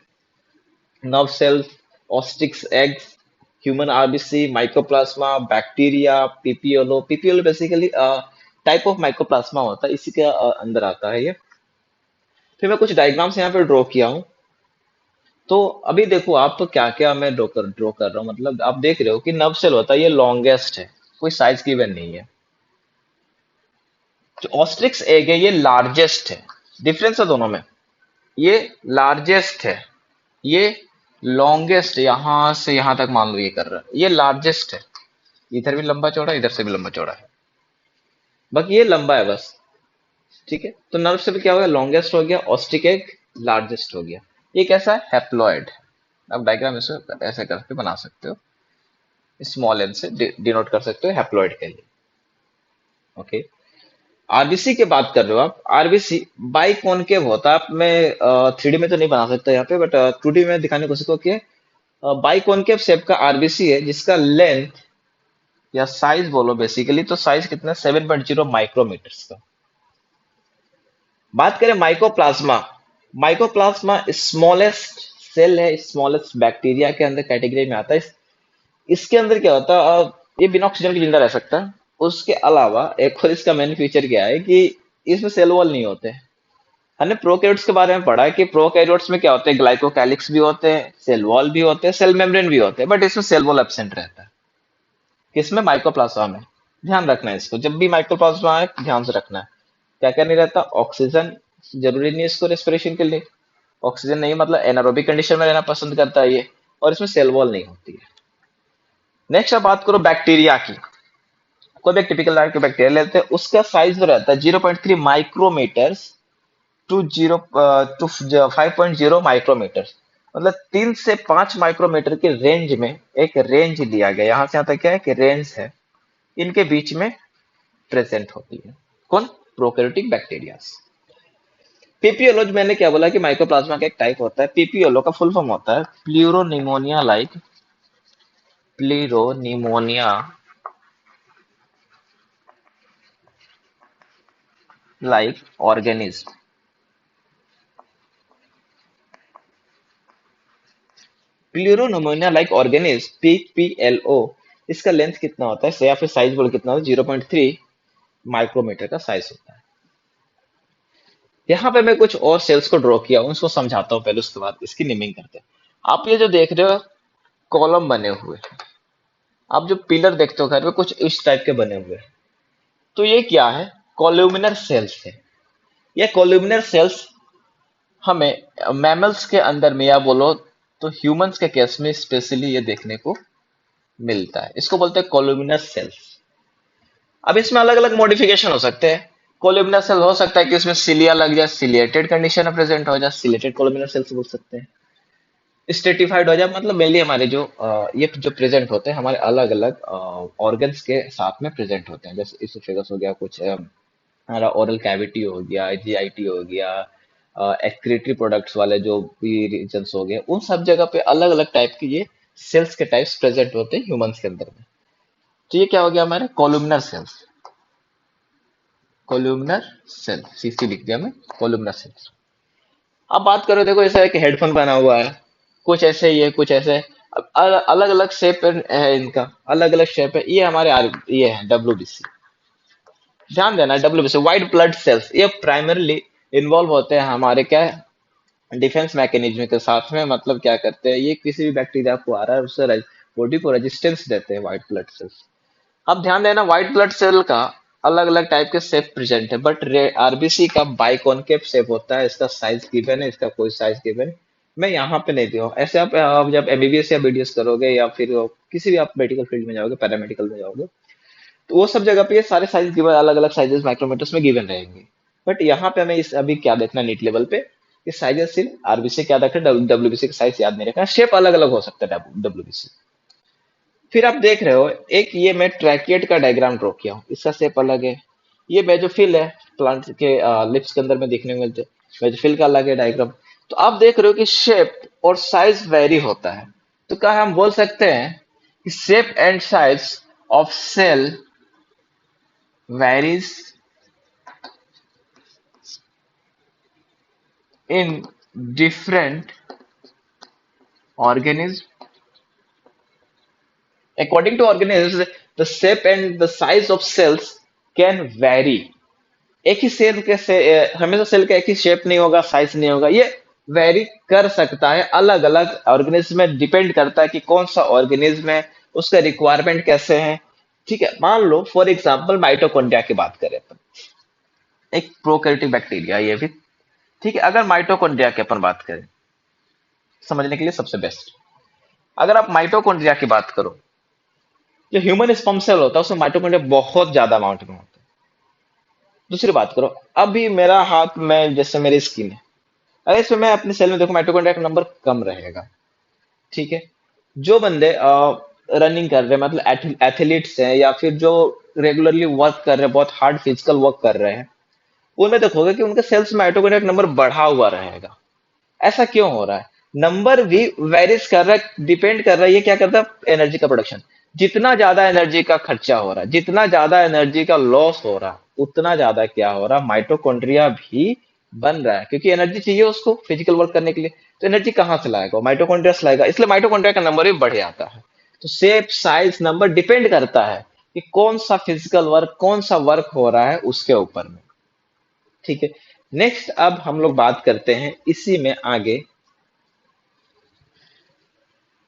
nerve cells, ostrich's eggs, human RBC, mycoplasma, bacteria, PPLO. PPLO basically type of mycoplasma होता है, इसी के अंदर आता है ये। फिर मैं कुछ डायग्राम्स यहाँ पे ड्रॉ किया हूँ। तो अभी देखो आप, तो क्या क्या मैं ड्रॉ कर रहा हूँ, मतलब आप देख रहे हो कि नर्व सेल होता है, ये लॉन्गेस्ट है, कोई साइज गिवन नहीं है। जो ऑस्ट्रिक्स एग है ये लार्जेस्ट है, डिफरेंस है दोनों में। ये लार्जेस्ट है, ये लॉन्गेस्ट, यहां से यहां तक मान लो ये कर रहा है, ये लार्जेस्ट है। इधर भी लंबा चौड़ा, इधर से भी लंबा चौड़ा है, बाकी ये लंबा है बस। ठीक है, तो नर्व सेल क्या हो गया, लॉन्गेस्ट हो गया, ऑस्ट्रिक एग लार्जेस्ट हो गया। ये कैसा है, हैप्लॉइड। अब डायग्राम इसे ऐसे करके बना सकते हो, स्मॉल एन से डिनोट कर सकते हो हैप्लॉइड के लिए। ओके, आरबीसी की बात कर रहे हो आप, आरबीसी बाई कॉनकेव होता है। आप मैं 3D में तो नहीं बना सकता यहाँ पे, बट 2D में दिखाने की कोशिश करो कि बाई कॉनकेव शेप का आरबीसी है, जिसका लेंथ या साइज बोलो बेसिकली, तो साइज कितना है, 7.0 माइक्रोमीटर्स का। बात करें माइकोप्लाज्मा, माइकोप्लाज्मा स्मॉलेस्ट सेल है, स्मॉलेस्ट बैक्टीरिया के अंदर कैटेगरी में आता है। इसके अंदर क्या होता है, ये बिना ऑक्सीजन के जिंदा रह सकता है। उसके अलावा एक और इसका मेन फीचर क्या है कि इसमें सेल वॉल नहीं होते। हमने प्रोकैरियोट्स के बारे में पढ़ा है कि प्रोकैरियोट्स में क्या होते हैं, ग्लाइकोकैलिक्स भी होते हैं, सेल वॉल भी होते हैं, सेल मेम्ब्रेन भी होते हैं, बट इसमें सेल वॉल एब्सेंट रहता है। किसमें, माइकोप्लाज्मा में। ध्यान रखना है इसको, जब भी माइक्रोप्लाज्मा आए ध्यान से रखना है। क्या क्या नहीं रहता, ऑक्सीजन जरूरी नहीं है इसको रेस्पिरेशन के लिए, ऑक्सीजन नहीं मतलब एनारोबिक कंडीशन में रहना पसंद करता है ये, और इसमें सेल वॉल नहीं होती है। नेक्स्ट आप बात करो बैक्टीरिया की, कोई भी टिपिकल लाइफ के बैक्टीरिया लेते हैं, उसका साइज जो रहता है 0.3 माइक्रोमीटर टू 5.0 माइक्रोमीटर, मतलब 3 से 5 माइक्रोमीटर के रेंज में एक रेंज लिया गया। यहां से यहां तक क्या है कि रेंज है, इनके बीच में प्रेजेंट होती है। कौन, प्रोकैरियोटिक बैक्टीरिया। पीपीएलओ, जो मैंने क्या बोला कि माइकोप्लाज्मा का एक टाइप होता है, पीपीएलओ का फुल फॉर्म होता है pleuropneumonia like, pleuropneumonia like organism. Pleuropneumonia like organism, PPLO, इसका लेंथ कितना होता है, या फिर साइज बोल कितना होता है, 0.3 माइक्रोमीटर का साइज होता है। यहाँ पे मैं कुछ और सेल्स को ड्रॉ किया हूँ, उसको समझाता हूँ पहले, उसके बाद इसकी नेमिंग करते हैं। आप ये जो देख रहे हो कॉलम बने हुए, आप जो पिलर देखते हो घर में कुछ इस टाइप के बने हुए हैं, तो ये क्या है, कोल्यूमिनर सेल्स है। ये कोल्यूमिनर सेल्स हमें मैमल्स के अंदर में, या बोलो तो ह्यूमंस के केस में स्पेशली ये देखने को मिलता है, इसको बोलते हैं कोल्यूमिनर सेल्स। अब इसमें अलग अलग मॉडिफिकेशन हो सकते हैं। कोल्यूमिनर सेल हो सकता है कि इसमें सिलिया लग जाए, सिलिएटेड कंडीशन में प्रेजेंट हो जाए, सिलिएटेड कोल्यूमिनर सेल्स बोल सकते हैं। स्ट्रेटिफाइड हो जाए, मतलब मेनली हमारे जो ये जो प्रेजेंट होते हैं हमारे अलग अलग ऑर्गन्स के साथ में प्रेजेंट होते हैं, जैसे इसोफेगस हो गया, कुछ हमारा ओरल कैविटी हो गया, जीआईटी हो गया, एक्सक्रीटरी प्रोडक्ट्स वाले जो भी रीजन्स हो गए, उन सब जगह पे अलग अलग टाइप के ये सेल्स के टाइप्स प्रेजेंट होते हैं ह्यूमंस के अंदर में। तो ये क्या हो गया हमारे columnar cells, columnar cell, CC लिख दिया मैं, कोलुमनर सेल्स। अब बात करो, देखो ऐसा है कि हेडफोन बना हुआ है, कुछ ऐसे ही है, कुछ ऐसे है। अब अलग अलग शेप है इनका, अलग अलग शेप है। ये हमारे ये है डब्ल्यूबीसी। ध्यान देना, डब्ल्यूबीसी व्हाइट ब्लड सेल्स, ये प्राइमरली इन्वॉल्व होते हैं हमारे क्या, डिफेंस मैकेनिज्म के साथ में। मतलब क्या करते हैं, ये किसी भी बैक्टीरिया को आ रहा है उससे बॉडी को रेजिस्टेंस देते हैं व्हाइट ब्लड सेल्स। अब ध्यान देना, व्हाइट ब्लड सेल का अलग अलग टाइप के शेप प्रेजेंट है, बट आरबीसी का बाइकॉनकेव शेप होता है। इसका साइज गिवन है, इसका कोई साइज गिवन मैं यहाँ पे नहीं दिया हूँ। ऐसे आप जब एमबीबीएस या बीडीएस करोगे, या फिर किसी भी आप मेडिकल फील्ड में जाओगे, पैरामेडिकल में जाओगे, तो वो सब जगह पे ये सारे साइज गिवन, अलग अलग साइजेस माइक्रोमीटर्स में गिवन रहेंगे। बट यहाँ पे हमें इस अभी क्या देखना नीट लेवल पे, कि साइजेस सिर्फ आरबीसी क्या रखना है, डब्ल्यूबीसी का साइज याद नहीं रखना, शेप अलग अलग हो सकता है डब्ल्यूबीसी। फिर आप देख रहे हो, एक ये मैं ट्रैकिएट का डायग्राम ड्रॉ किया हूँ, इसका शेप अलग है। ये बेजोफिल है, प्लांट के लिप्स के अंदर में देखने को मिलते हैं, बेजोफिल का अलग है डायग्राम। तो आप देख रहे हो कि शेप और साइज वेरी होता है। तो क्या हम बोल सकते हैं कि shape and size of cell varies in different organisms. According to organisms, the shape and the size of cells can vary. एक ही सेल के से हमेशा सेल का एक ही शेप नहीं होगा, साइज नहीं होगा, ये वेरी कर सकता है। अलग अलग ऑर्गेनिज्म में डिपेंड करता है कि कौन सा ऑर्गेनिज्म है, उसका रिक्वायरमेंट कैसे है। ठीक है, मान लो फॉर एग्जांपल माइटोकॉन्ड्रिया की बात करें अपन, एक प्रोकैरियोटिक बैक्टीरिया ये भी। ठीक है, अगर माइटोकॉन्ड्रिया की अपन बात करें समझने के लिए सबसे बेस्ट, अगर आप माइटोकॉन्ड्रिया की बात करो, जो ह्यूमन स्पर्म सेल होता है उसमें माइटोकॉन्ड्रिया बहुत ज्यादा अमाउंट में होता है। दूसरी बात करो, अभी मेरा हाथ में जैसे मेरी स्किन है, अगर इसमें मैं अपने सेल में देखो माइटोकॉन्ड्रिया का नंबर कम रहेगा। ठीक है, जो बंदे रनिंग कर रहे हैं, मतलब एथलीट्स हैं, या फिर जो रेगुलरली वर्क कर रहे हैं, बहुत हार्ड फिजिकल वर्क कर रहे हैं, उनमें देखोगे कि उनके सेल्स में माइटोकॉन्ड्रिया का नंबर बढ़ा हुआ रहेगा। ऐसा क्यों हो रहा है? नंबर भी वेरीज कर रहा है, डिपेंड कर रहा है, ये क्या करता है, एनर्जी का प्रोडक्शन। जितना ज्यादा एनर्जी का खर्चा हो रहा है, जितना ज्यादा एनर्जी का लॉस हो रहा है, उतना ज्यादा क्या हो रहा है, माइटोकॉन्ड्रिया भी बन रहा है, क्योंकि एनर्जी चाहिए उसको फिजिकल वर्क करने के लिए। तो एनर्जी कहाँ से लाएगा? माइटोकॉन्ड्रिया से लाएगा, इसलिए माइटोकॉन्ड्रिया का नंबर भी बढ़ जाता है। तो शेप साइज नंबर डिपेंड करता है कि कौन सा फिजिकल वर्क, कौन सा वर्क हो रहा है उसके ऊपर में। ठीक है, नेक्स्ट अब हम लोग बात करते हैं इसी में आगे।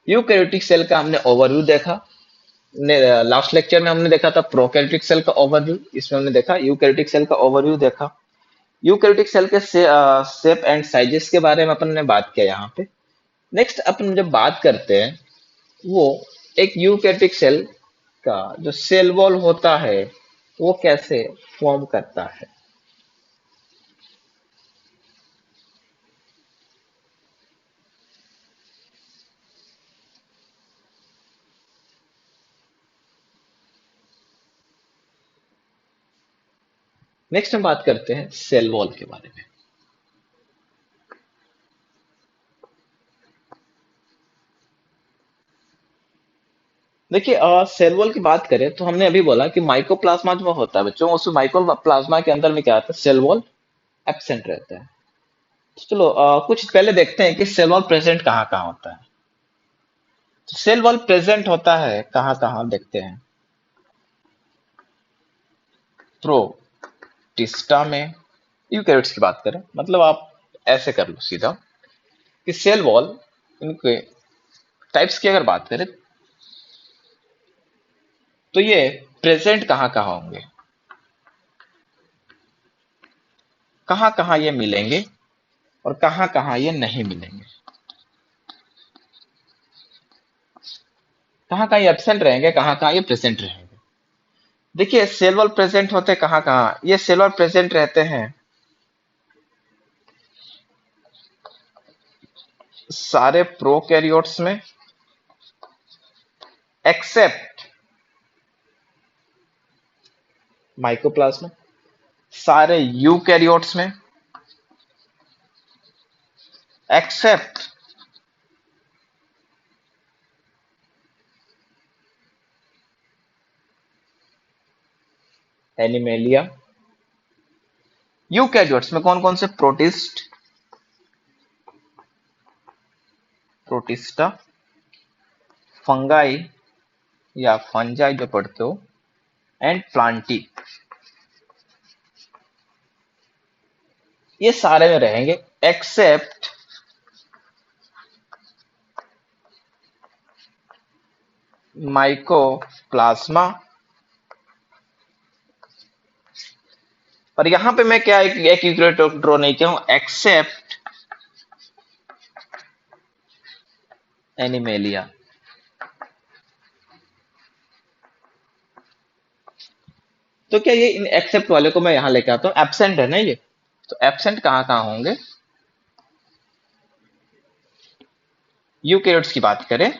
यूकैरियोटिक सेल का हमने ओवरव्यू देखा, लास्ट लेक्चर में हमने देखा था प्रोकैरियोटिक सेल का ओवरव्यू, इसमें हमने देखा यूकैरियोटिक सेल का ओवरव्यू देखा। यूकैरियोटिक सेल के शेप एंड साइजेस के बारे में अपन ने बात किया यहाँ पे। नेक्स्ट अपन जब बात करते हैं, वो एक यूकैरियोटिक सेल का जो सेल वॉल होता है वो कैसे फॉर्म करता है। नेक्स्ट हम बात करते हैं सेल वॉल के बारे में। देखिए, सेल वॉल की बात करें तो हमने अभी बोला कि माइकोप्लाज्मा जो होता है बच्चों, उस माइकोप्लाज्मा के अंदर में क्या आता है, सेल वॉल एब्सेंट रहता है। तो चलो कुछ पहले देखते हैं कि सेल वॉल प्रेजेंट कहाँ कहाँ होता है। तो सेल वॉल प्रेजेंट होता है कहाँ कहाँ, देखते हैं। प्रोटिस्टा में, यूकैरियोट्स की बात करें, मतलब आप ऐसे कर लो सीधा कि सेल वॉल, इनके टाइप्स की अगर बात करें तो ये प्रेजेंट कहाँ कहाँ होंगे, कहाँ कहाँ ये मिलेंगे और कहाँ कहाँ ये नहीं मिलेंगे, कहाँ कहाँ ये एब्सेंट रहेंगे, कहाँ कहाँ ये प्रेजेंट रहेंगे। देखिए, सेल वॉल प्रेजेंट होते कहाँ कहाँ, ये सेल वॉल प्रेजेंट रहते हैं सारे प्रोकैरियोट्स में, एक्सेप्ट माइकोप्लाज्मा, सारे यूकैरियोट्स में एक्सेप्ट एनिमेलिया। यूकैरियोट्स में कौन कौन से, प्रोटिस्ट, प्रोटिस्टा, फंगाई या फंजाई जो पढ़ते हो, एंड प्लांटी, ये सारे में रहेंगे एक्सेप्ट माइकोप्लाज्मा। पर यहां पे मैं क्या एक यूकैरियोट ड्रॉ नहीं किया हूं, एक्सेप्ट एनिमेलिया। तो क्या ये इन एक्सेप्ट वाले को मैं यहां लेके आता हूं, एब्सेंट है ना ये, तो एब्सेंट कहाँ कहाँ होंगे, यूकैरियोट्स की बात करें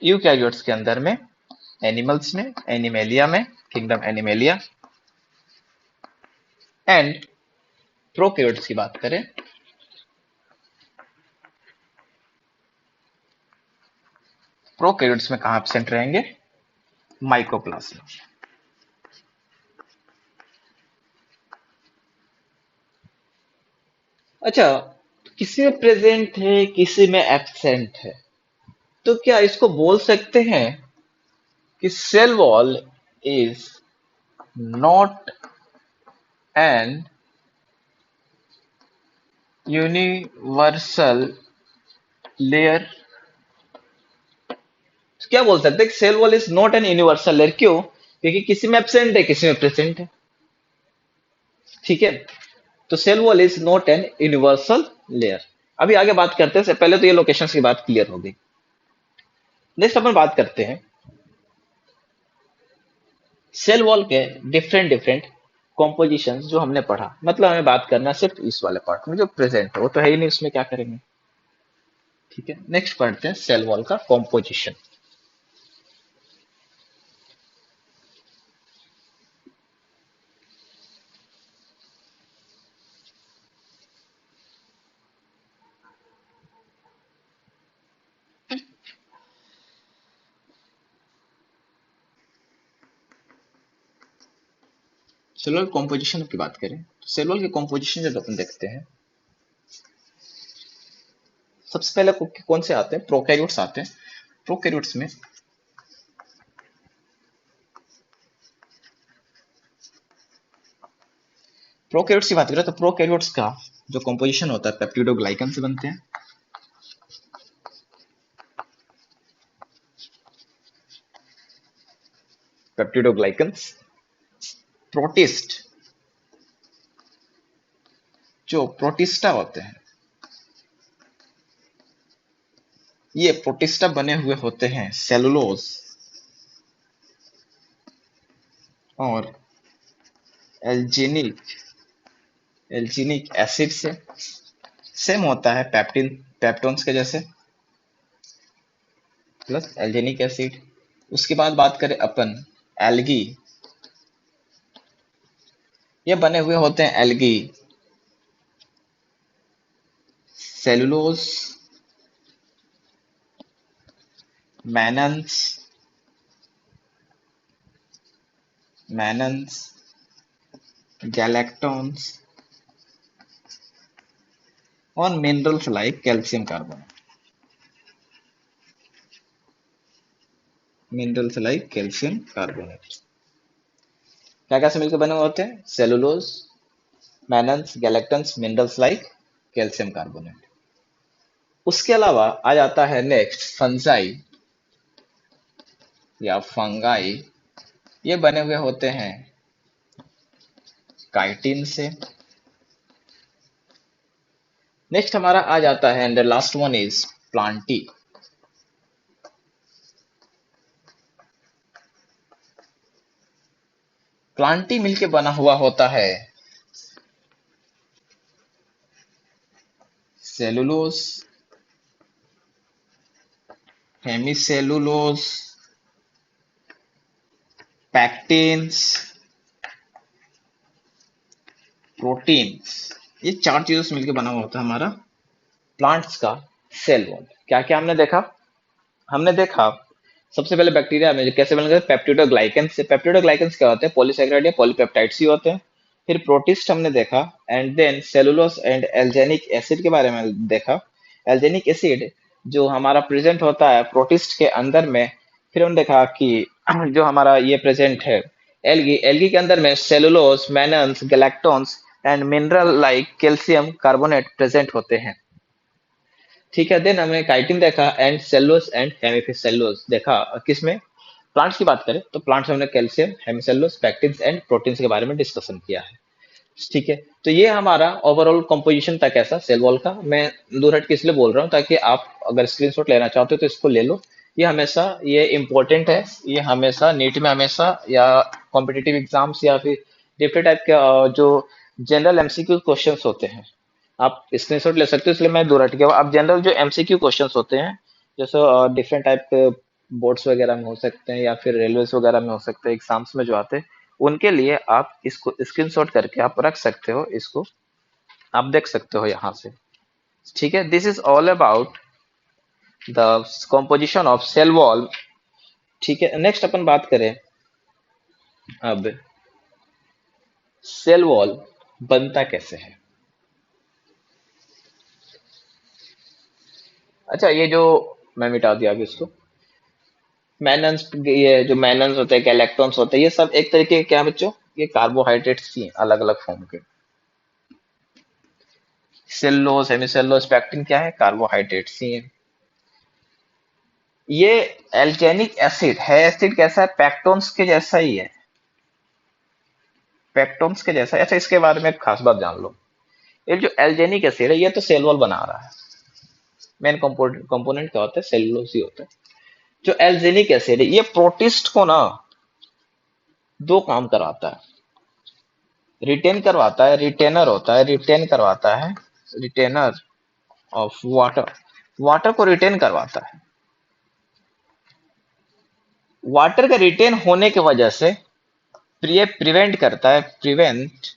यूकैरियोट्स के अंदर में, एनिमल्स में, एनिमेलिया में, किंगडम एनिमेलिया, एंड प्रोकैरियोट्स की बात करें प्रोकैरियोट्स में कहाँ एब्सेंट रहेंगे? माइकोप्लाज्मा। अच्छा, किसी में प्रेजेंट है, किसी में एब्सेंट है, तो क्या इसको बोल सकते हैं कि cell wall is not an universal layer? क्या बोल सकते हैं कि cell wall is not an universal layer? क्यों? क्योंकि किसी में एब्सेंट है, किसी में प्रेजेंट है। ठीक है, तो cell wall is not an universal layer. अभी आगे बात करते हैं, पहले तो ये लोकेशन की बात क्लियर हो गई। नेक्स्ट अपन बात करते हैं सेल वॉल के डिफरेंट डिफरेंट कॉम्पोजिशन जो हमने पढ़ा। मतलब हमें बात करना है सिर्फ इस वाले पार्ट में जो प्रेजेंट है, वो तो है ही नहीं, उसमें क्या करेंगे। ठीक है, नेक्स्ट पढ़ते हैं सेल वॉल का कॉम्पोजिशन। सेल वॉल कॉम्पोजिशन की बात करें तो सेल वॉल के कॉम्पोजिशन जब अपन देखते हैं, सबसे पहले कौन से आते हैं? प्रोकैरियोट्स आते हैं। प्रोकैरियोट्स में प्रोकैरियोट्स की बात करें तो प्रोकैरियोट्स का जो कॉम्पोजिशन होता है पेप्टिडोग्लाइकन से बनते हैं। पेप्टिडोग्लाइकन्स। प्रोटिस्ट, जो प्रोटिस्टा होते हैं, ये प्रोटिस्टा बने हुए होते हैं सेलुलोज और एल्जीनिक एल्जीनिक एसिड से। सेम होता है पेप्टिन पेप्टोन्स के जैसे, प्लस एल्जीनिक एसिड। उसके बाद बात करें अपन एल्गी, ये बने हुए होते हैं एल्गी सेलुलोज, मैनन्स मैनन्स गैलेक्टोन्स और minerals like calcium carbonate. Minerals like calcium carbonate क्या क्या से मिलकर बने हुए होते हैं? Cellulose, mannans, galactans, minerals like calcium carbonate. उसके अलावा आ जाता है नेक्स्ट फंजाई या फंगाई, ये बने हुए होते हैं काइटिन से। नेक्स्ट हमारा आ जाता है and the last one is Plantae. Plantae मिलके बना हुआ होता है सेलुलोज, हेमिसेलुलोज, पैक्टिन्स, प्रोटीन्स। ये चार चीजों से मिलकर बना हुआ होता है हमारा प्लांट्स का सेल वॉल। क्या क्या हमने देखा? हमने देखा सबसे पहले बैक्टीरिया में कैसे बनेगा, पेप्टिडोग्लाइकन से। पेप्टिडोग्लाइकन क्या होते हैं? पॉलीसैकेराइड या पॉलीपेप्टाइड्स ही होते हैं। फिर प्रोटिस्ट हमने देखा, and then cellulose and alginic acid के बारे में देखा। एल्जेनिक एसिड जो हमारा प्रेजेंट होता है प्रोटिस्ट के अंदर में। फिर हमने देखा कि जो हमारा ये प्रेजेंट है एल्गी, एल्गी के अंदर में cellulose, mannans, galactans and mineral like calcium carbonate present होते हैं। ठीक है, देन हमने काइटिन देखा एंड सेलुलोज एंड हेमिसेलुलोज देखा। किसमें? प्लांट्स की बात करें तो प्लांट्स में हमने कैल्शियम, हेमिसेलुलोज, पैक्टिन्स एंड प्रोटीन्स के बारे में डिस्कशन किया है। ठीक है, तो ये हमारा ओवरऑल कंपोजिशन था कैसा सेल वॉल का। मैं दूर हट के इसलिए बोल रहा हूँ ताकि आप अगर स्क्रीनशॉट लेना चाहते हो तो इसको ले लो। ये हमेशा ये इम्पोर्टेंट है, ये हमेशा नीट में हमेशा या कॉम्पिटिटिव एग्जाम्स या फिर डिफरेंट टाइप के जो जनरल एमसीक्यू क्वेश्चंस होते हैं, आप स्क्रीनशॉट ले सकते हो। इसलिए मैं दूर हट गया। अब जनरल जो एमसीक्यू क्वेश्चंस होते हैं, जैसे डिफरेंट टाइप के बोर्ड्स वगैरह में हो सकते हैं या फिर रेलवेज वगैरह में हो सकते हैं, एग्जाम्स में जो आते हैं, उनके लिए आप इसको स्क्रीनशॉट करके आप रख सकते हो। इसको आप देख सकते हो यहाँ से। ठीक है, this is all about the composition of cell wall. ठीक है, नेक्स्ट अपन बात करें अब सेल वॉल बनता कैसे है। अच्छा, ये जो मैं मिटा दिया अभी इसको। मैनन्स, ये जो मैनन्स होते हैं, कैलेक्टॉन्स होते हैं, ये सब एक तरीके के क्या हैं बच्चों, ये कार्बोहाइड्रेट्स ही हैं, अलग अलग फॉर्म के। सेल्यूलोज, हेमिसेल्यूलोज, पेक्टिन क्या है, कार्बोहाइड्रेट्स ही हैं। ये एल्केनिक एसिड है, एसिड कैसा है, पेक्टोन्स के जैसा ही है, पेक्टोन्स के जैसा है। अच्छा, इसके बारे में एक खास बात जान लो, ये जो एल्जेनिक एसिड है ये तो सेल वॉल बना रहा है। मेन कंपोनेंट क्या होता है, सेल्यूलोज ही होता है। जो एल्जेनिक एसिड है ये प्रोटिस्ट को ना दो काम करवाता है, रिटेन करवाता है, रिटेनर होता है, रिटेन करवाता है, रिटेनर ऑफ वाटर, वाटर को रिटेन करवाता है। वाटर का रिटेन होने की वजह से ये प्रिवेंट करता है, प्रिवेंट,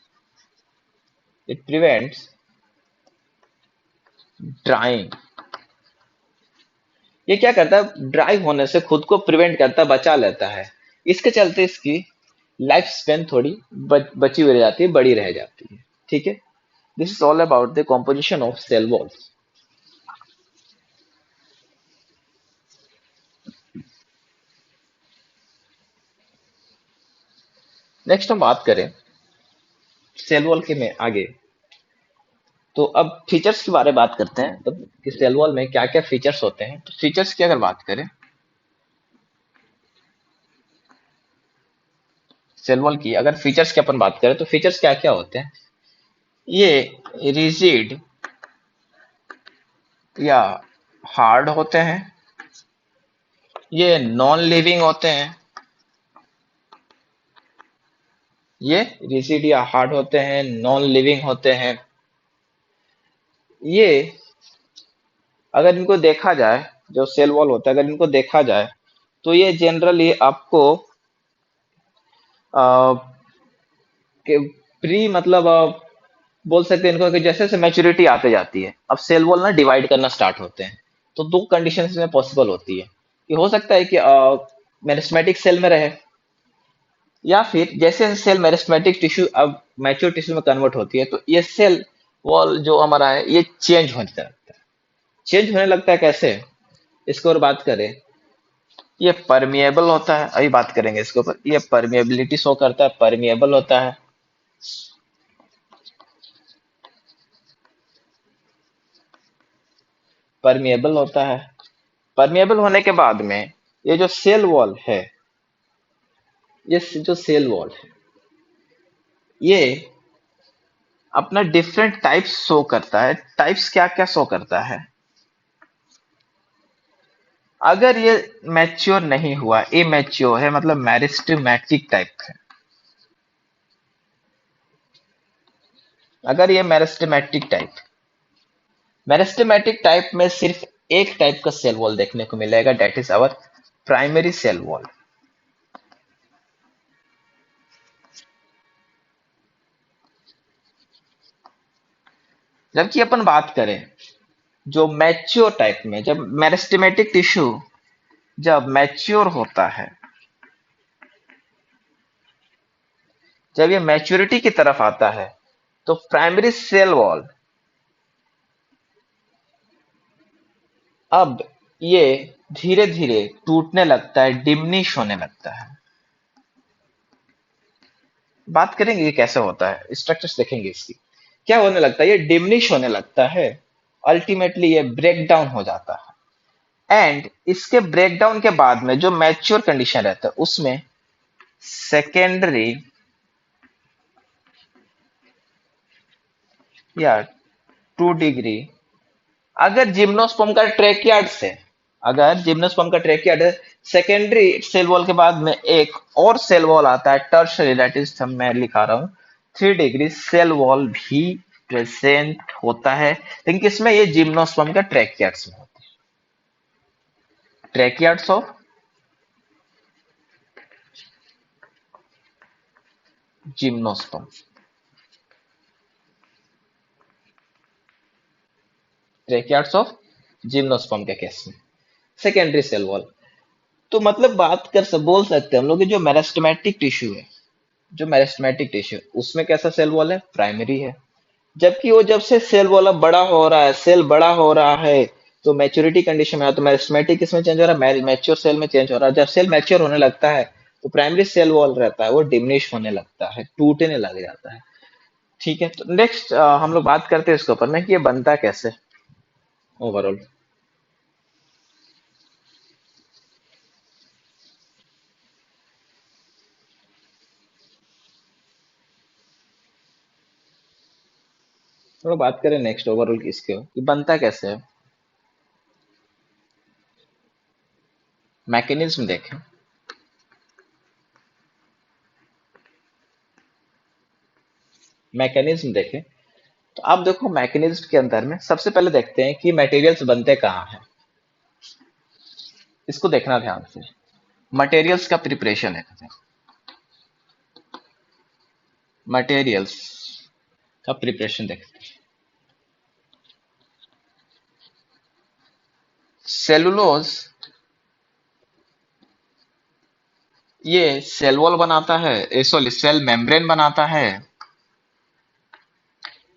इट प्रिवेंट्स ड्राइंग। ये क्या करता है, ड्राई होने से खुद को प्रिवेंट करता है, बचा लेता है। इसके चलते इसकी लाइफ स्पेन थोड़ी बची हुई रह जाती है, बड़ी रह जाती है। ठीक है, this is all about the composition of cell walls. Next हम बात करें सेल वॉल के में आगे, तो अब फीचर्स के बारे में बात करते हैं, तो कि सेल वॉल में क्या क्या फीचर्स होते हैं। तो फीचर्स की अगर बात करें, सेल वॉल की अगर फीचर्स की अपन बात करें तो फीचर्स क्या क्या होते हैं, ये रिजिड या हार्ड होते हैं, ये नॉन लिविंग होते हैं, ये रिजिड या हार्ड होते हैं, नॉन लिविंग होते हैं। ये अगर इनको देखा जाए, जो सेल वॉल होता है अगर इनको देखा जाए तो ये जनरली आपको प्री मतलब बोल सकते हैं इनको कि जैसे जैसे मैच्योरिटी आते जाती है, अब सेल वॉल ना डिवाइड करना स्टार्ट होते हैं। तो दो कंडीशन में पॉसिबल होती है कि हो सकता है कि मेरिस्मेटिक सेल में रहे, या फिर जैसे जैसे सेल मेरिस्मेटिक टिश्यू अब मैच्योर टिश्यू में कन्वर्ट होती है तो ये सेल वॉल जो हमारा है ये चेंज होने लगता है। चेंज होने लगता है कैसे, इसको और बात करें, ये परमिएबल होता है, अभी बात करेंगे इसके ऊपर। ये परमिएबिलिटी शो करता है, परमिएबल होता है। परमिएबल होता है, परमिएबल होने के बाद में ये जो सेल वॉल है, ये जो सेल वॉल है ये अपना डिफरेंट टाइप्स शो करता है। टाइप्स क्या क्या शो करता है, अगर ये मैच्योर नहीं हुआ, इमैच्योर है, मतलब मेरिस्टेमेटिक टाइप है, अगर ये मेरिस्टेमेटिक टाइप, मेरिस्टेमेटिक टाइप में सिर्फ एक टाइप का सेल वॉल देखने को मिलेगा, that is our primary cell wall. जबकि अपन बात करें जो मैच्योर टाइप में, जब मेरिस्टेमेटिक टिश्यू जब मैच्योर होता है, जब ये मैच्योरिटी की तरफ आता है, तो प्राइमरी सेल वॉल अब ये धीरे धीरे टूटने लगता है, डिमनिश होने लगता है। बात करेंगे ये कैसे होता है, स्ट्रक्चर्स देखेंगे इसकी। क्या होने लगता है, ये डिमनिश होने लगता है, अल्टीमेटली ये ब्रेक डाउन हो जाता है। एंड इसके ब्रेक डाउन के बाद में जो मैच्योर कंडीशन रहता है उसमें सेकेंडरी या 2 डिग्री, अगर जिम्नोस्पर्म का ट्रेकियार्ड से, अगर जिम्नोस्पर्म का ट्रेकियार्ड है, सेकेंडरी सेल वॉल के बाद में एक और सेल वॉल आता है टर्शरी, दैट इज मैं लिखा रहा हूँ 3 डिग्री सेल वॉल भी प्रेजेंट होता है, लेकिन किसमें, ये जिम्नोस्पर्म का ट्रेकियार्ड्स में होता है। Tracheids of gymnosperm, tracheids of gymnosperm के केस में। Secondary cell wall. तो मतलब बात कर बोल सकते हैं हम लोग कि जो मेरिस्टेमेटिक टिश्यू है, जो मेरिस्टेमेटिक टिश्यू उसमें कैसा सेल वॉल है, प्राइमरी है। जबकि वो जब से सेल वॉल अब बड़ा हो रहा है, सेल बड़ा हो रहा है, तो मैच्योरिटी कंडीशन में तो मेरिस्टेमेटिक किसमें चेंज हो रहा है, मैच्योर सेल में चेंज हो रहा है। जब सेल मैच्योर होने लगता है तो प्राइमरी सेल वॉल रहता है वो डिमिनिश होने लगता है, टूटने लग जाता है। ठीक है, तो नेक्स्ट हम लोग बात करते हैं इसके ऊपर में कि ये बनता कैसे ओवरऑल। थोड़ा बात करें नेक्स्ट ओवरऑल इसके कि बनता कैसे है, मैकेनिज्म देखें। मैकेनिज्म देखें तो आप देखो मैकेनिज्म के अंदर में सबसे पहले देखते हैं कि मटेरियल्स बनते कहाँ हैं। इसको देखना ध्यान से, मटेरियल्स का प्रिपरेशन है, मटेरियल्स का प्रिपरेशन देखते हैं। सेलुलोज ये सेल वॉल बनाता है, सॉरी सेल मेम्ब्रेन बनाता है।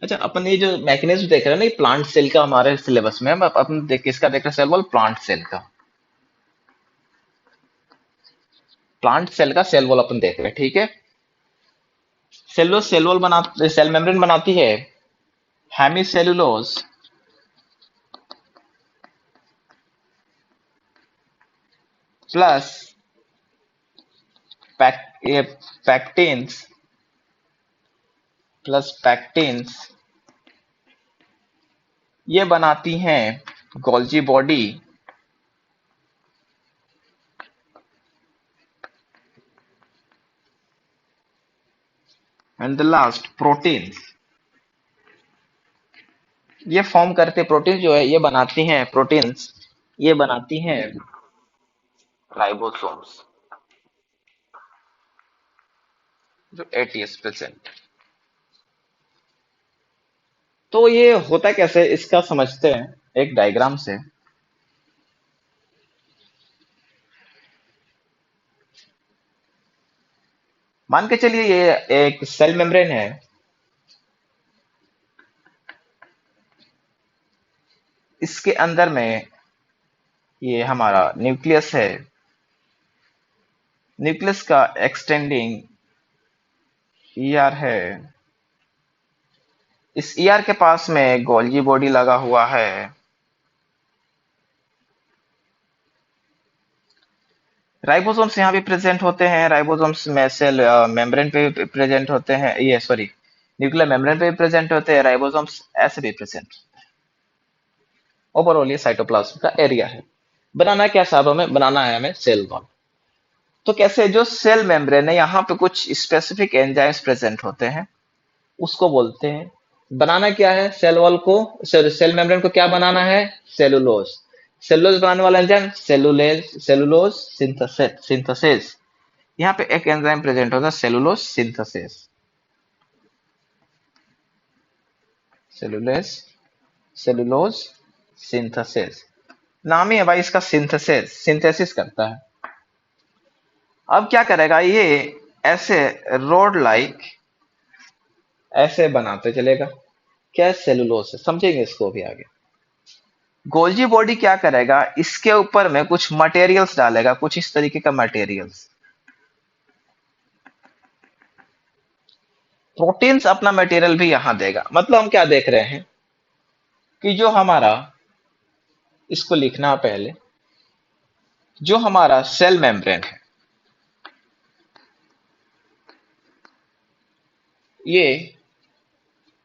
अच्छा, अपन ये जो मैकेनिज्म देख रहे हैं ना, ये प्लांट सेल का हमारे सिलेबस में हम अपन किसका देख रहे हैं, सेल वॉल प्लांट सेल का। प्लांट सेल का सेल वॉल अपन देख रहे हैं, ठीक है। सेलुलोज सेल वॉल बना, सेल मेम्ब्रेन बनाती है। हेमिसेलुलोज प्लस पैक ये पैक्टिन्स प्लस पैक्टिन्स ये बनाती हैं Golgi body and the last proteins. ये फॉर्म करते प्रोटीन जो है, ये बनाती हैं प्रोटीन्स, ये बनाती हैं राइबोसोम्स, जो एटीएस प्रेजेंट। तो ये होता कैसे इसका समझते हैं एक डायग्राम से। मान के चलिए ये एक सेल मेम्ब्रेन है, इसके अंदर में ये हमारा न्यूक्लियस है, न्यूक्लियस का एक्सटेंडिंग ईआर है, इस ईआर के पास में गोल्गी बॉडी लगा हुआ है। राइबोसोम्स यहाँ भी प्रेजेंट होते हैं, राइबोसोम्स में सेल मेम्ब्रेन पे भी प्रेजेंट होते हैं, ये सॉरी न्यूक्लियर मेम्ब्रेन पे भी प्रेजेंट होते हैं, राइबोसोम्स ऐसे भी प्रेजेंट। ओवरऑल ये साइटोप्लाज्म का एरिया है। बनाना क्या साहब, हमें बनाना है, हमें सेल वॉल। तो कैसे, जो सेल मेम्ब्रेन है यहाँ पे कुछ स्पेसिफिक एंजाइम्स प्रेजेंट होते हैं, उसको बोलते हैं। बनाना क्या है सेल वॉल को, सेल मेम्ब्रेन को क्या बनाना है, सेलुलोज। सेलुलोज बनाने वाला एंजाइम सेलुलोज सिंथेसिस। यहाँ पे एक एंजाइम प्रेजेंट होता है सेलुलोज सिंथेसिस, सेलुलेस सेलुलोज सिंथेसिस। नाम ही है भाई इसका, सिंथेसिस, सिंथेसिस करता है। अब क्या करेगा ये, ऐसे रोड लाइक ऐसे बनाते चलेगा। क्या सेलुलोज है, समझेंगे इसको भी आगे। गोल्जी बॉडी क्या करेगा, इसके ऊपर में कुछ मटेरियल्स डालेगा, कुछ इस तरीके का मटेरियल्स। प्रोटीन्स अपना मटेरियल भी यहां देगा। मतलब हम क्या देख रहे हैं कि जो हमारा, इसको लिखना पहले, जो हमारा सेल मेम्ब्रेन है, ये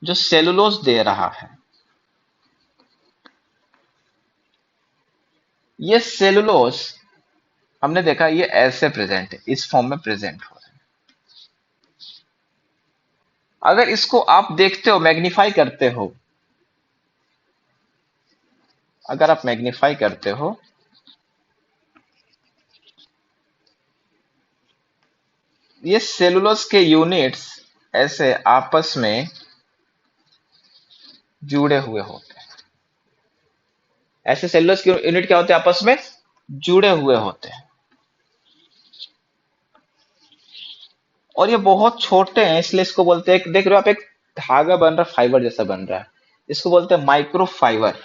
जो सेलुलोज दे रहा है, ये सेलुलोज हमने देखा ये ऐसे प्रेजेंट है, इस फॉर्म में प्रेजेंट हो रहा है। अगर इसको आप देखते हो, मैग्नीफाई करते हो, अगर आप मैग्नीफाई करते हो, ये सेलुलोज के यूनिट्स ऐसे आपस में जुड़े हुए होते हैं। ऐसे सेलुलोज के यूनिट क्या होते हैं आपस में, जुड़े हुए होते हैं और ये बहुत छोटे हैं, इसलिए इसको बोलते हैं, देख रहे हो आप, एक धागा बन रहा है, फाइबर जैसा बन रहा है, इसको बोलते हैं micro fibre.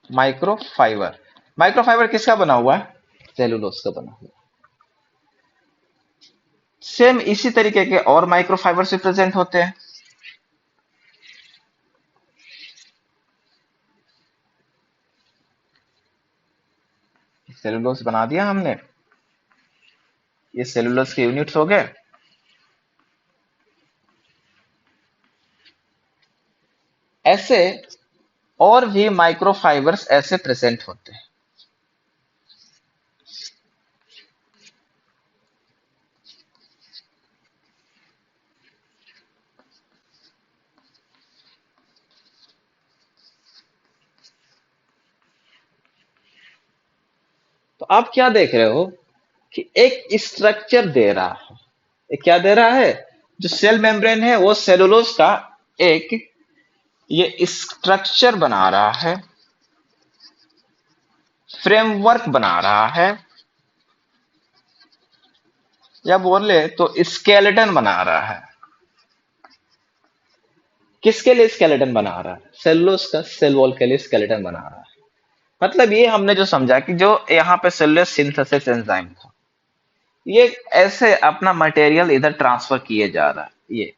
Micro fibre. Micro fibre किसका बना हुआ है? सेलुलोज का बना हुआ है। सेम इसी तरीके के और माइक्रो फाइबर से प्रेजेंट होते हैं। सेलुलोज बना दिया हमने, ये सेलुलोज के यूनिट्स हो गए। ऐसे और भी माइक्रो फाइबर्स ऐसे प्रेजेंट होते हैं। तो आप क्या देख रहे हो कि एक स्ट्रक्चर दे रहा है। ये क्या दे रहा है? जो सेल मेम्ब्रेन है वो सेलुलोज का एक ये स्ट्रक्चर बना रहा है, फ्रेमवर्क बना रहा है, या बोले तो स्केलेटन बना रहा है। किसके लिए स्केलेटन बना रहा है? सेलुलोज का सेल वॉल के लिए स्केलेटन बना रहा है। मतलब ये हमने जो समझा कि जो यहाँ पे सेलुलर सिंथेसिस एंजाइम था, ये ऐसे अपना मटेरियल इधर ट्रांसफर किए जा रहा है। ये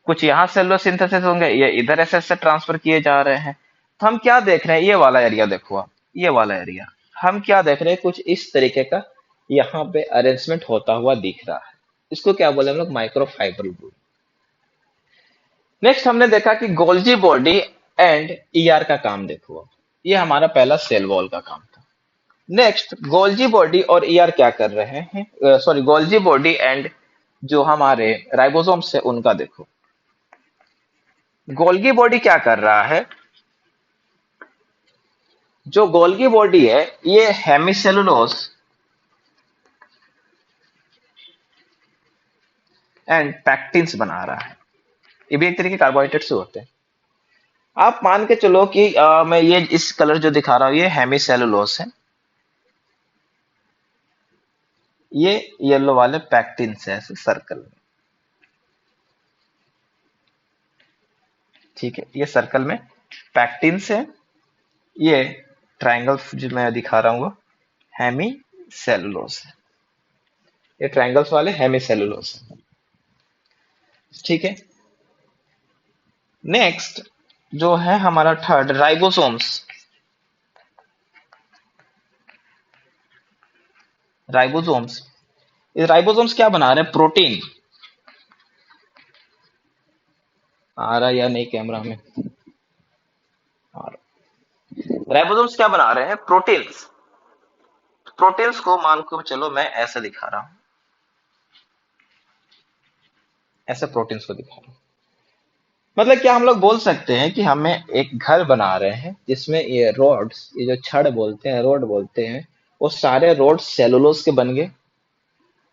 कुछ यहाँ सेलुलर सिंथेसिस होंगे, ये इधर ऐसे ऐसे ट्रांसफर किए जा रहे हैं। तो हम क्या देख रहे हैं? ये वाला एरिया देखो आप, ये वाला एरिया हम क्या देख रहे हैं? कुछ इस तरीके का यहाँ पे अरेंजमेंट होता हुआ दिख रहा है। इसको क्या बोले हम लोग? माइक्रो फाइबर बोल। नेक्स्ट हमने देखा कि गोल्जी बॉडी एंड ईआर का काम देखो आप। ये हमारा पहला सेल वॉल का काम था। नेक्स्ट गोल्जी बॉडी और ईआर क्या कर रहे हैं? सॉरी, गोल्जी बॉडी एंड जो हमारे राइबोसोम्स है उनका देखो। गोल्गी बॉडी क्या कर रहा है? जो गोल्गी बॉडी है ये हेमिसेलुलोज एंड पैक्टिन्स बना रहा है। ये भी एक तरीके कार्बोहाइड्रेट से होते हैं। आप मान के चलो कि मैं ये इस कलर जो दिखा रहा हूं ये हेमिसेलुलोज है, ये येलो वाले पैक्टिन्स है ऐसे सर्कल में। ठीक है, ये सर्कल में पैक्टिन्स है, ये ट्रायंगल जो मैं दिखा रहा हूँ हेमी सेलुलोज है। ये ट्रायंगल्स वाले हेमी सेलुलोज है। ठीक है। नेक्स्ट जो है हमारा थर्ड, राइबोसोम्स। राइबोसोम्स, ये राइबोसोम्स क्या बना रहे हैं? प्रोटीन। आ रहा या नहीं कैमरा में? आ रहा। राइबोसोम्स क्या बना रहे हैं? प्रोटीन्स। प्रोटीन्स को मान को चलो मैं ऐसे दिखा रहा हूं, ऐसे प्रोटीन्स को दिखा रहा हूं। मतलब क्या हम लोग बोल सकते हैं कि हमें एक घर बना रहे हैं जिसमें ये रोड्स, ये जो छड़ बोलते हैं, रोड बोलते हैं, वो सारे रोड सेलुलोज के बन गए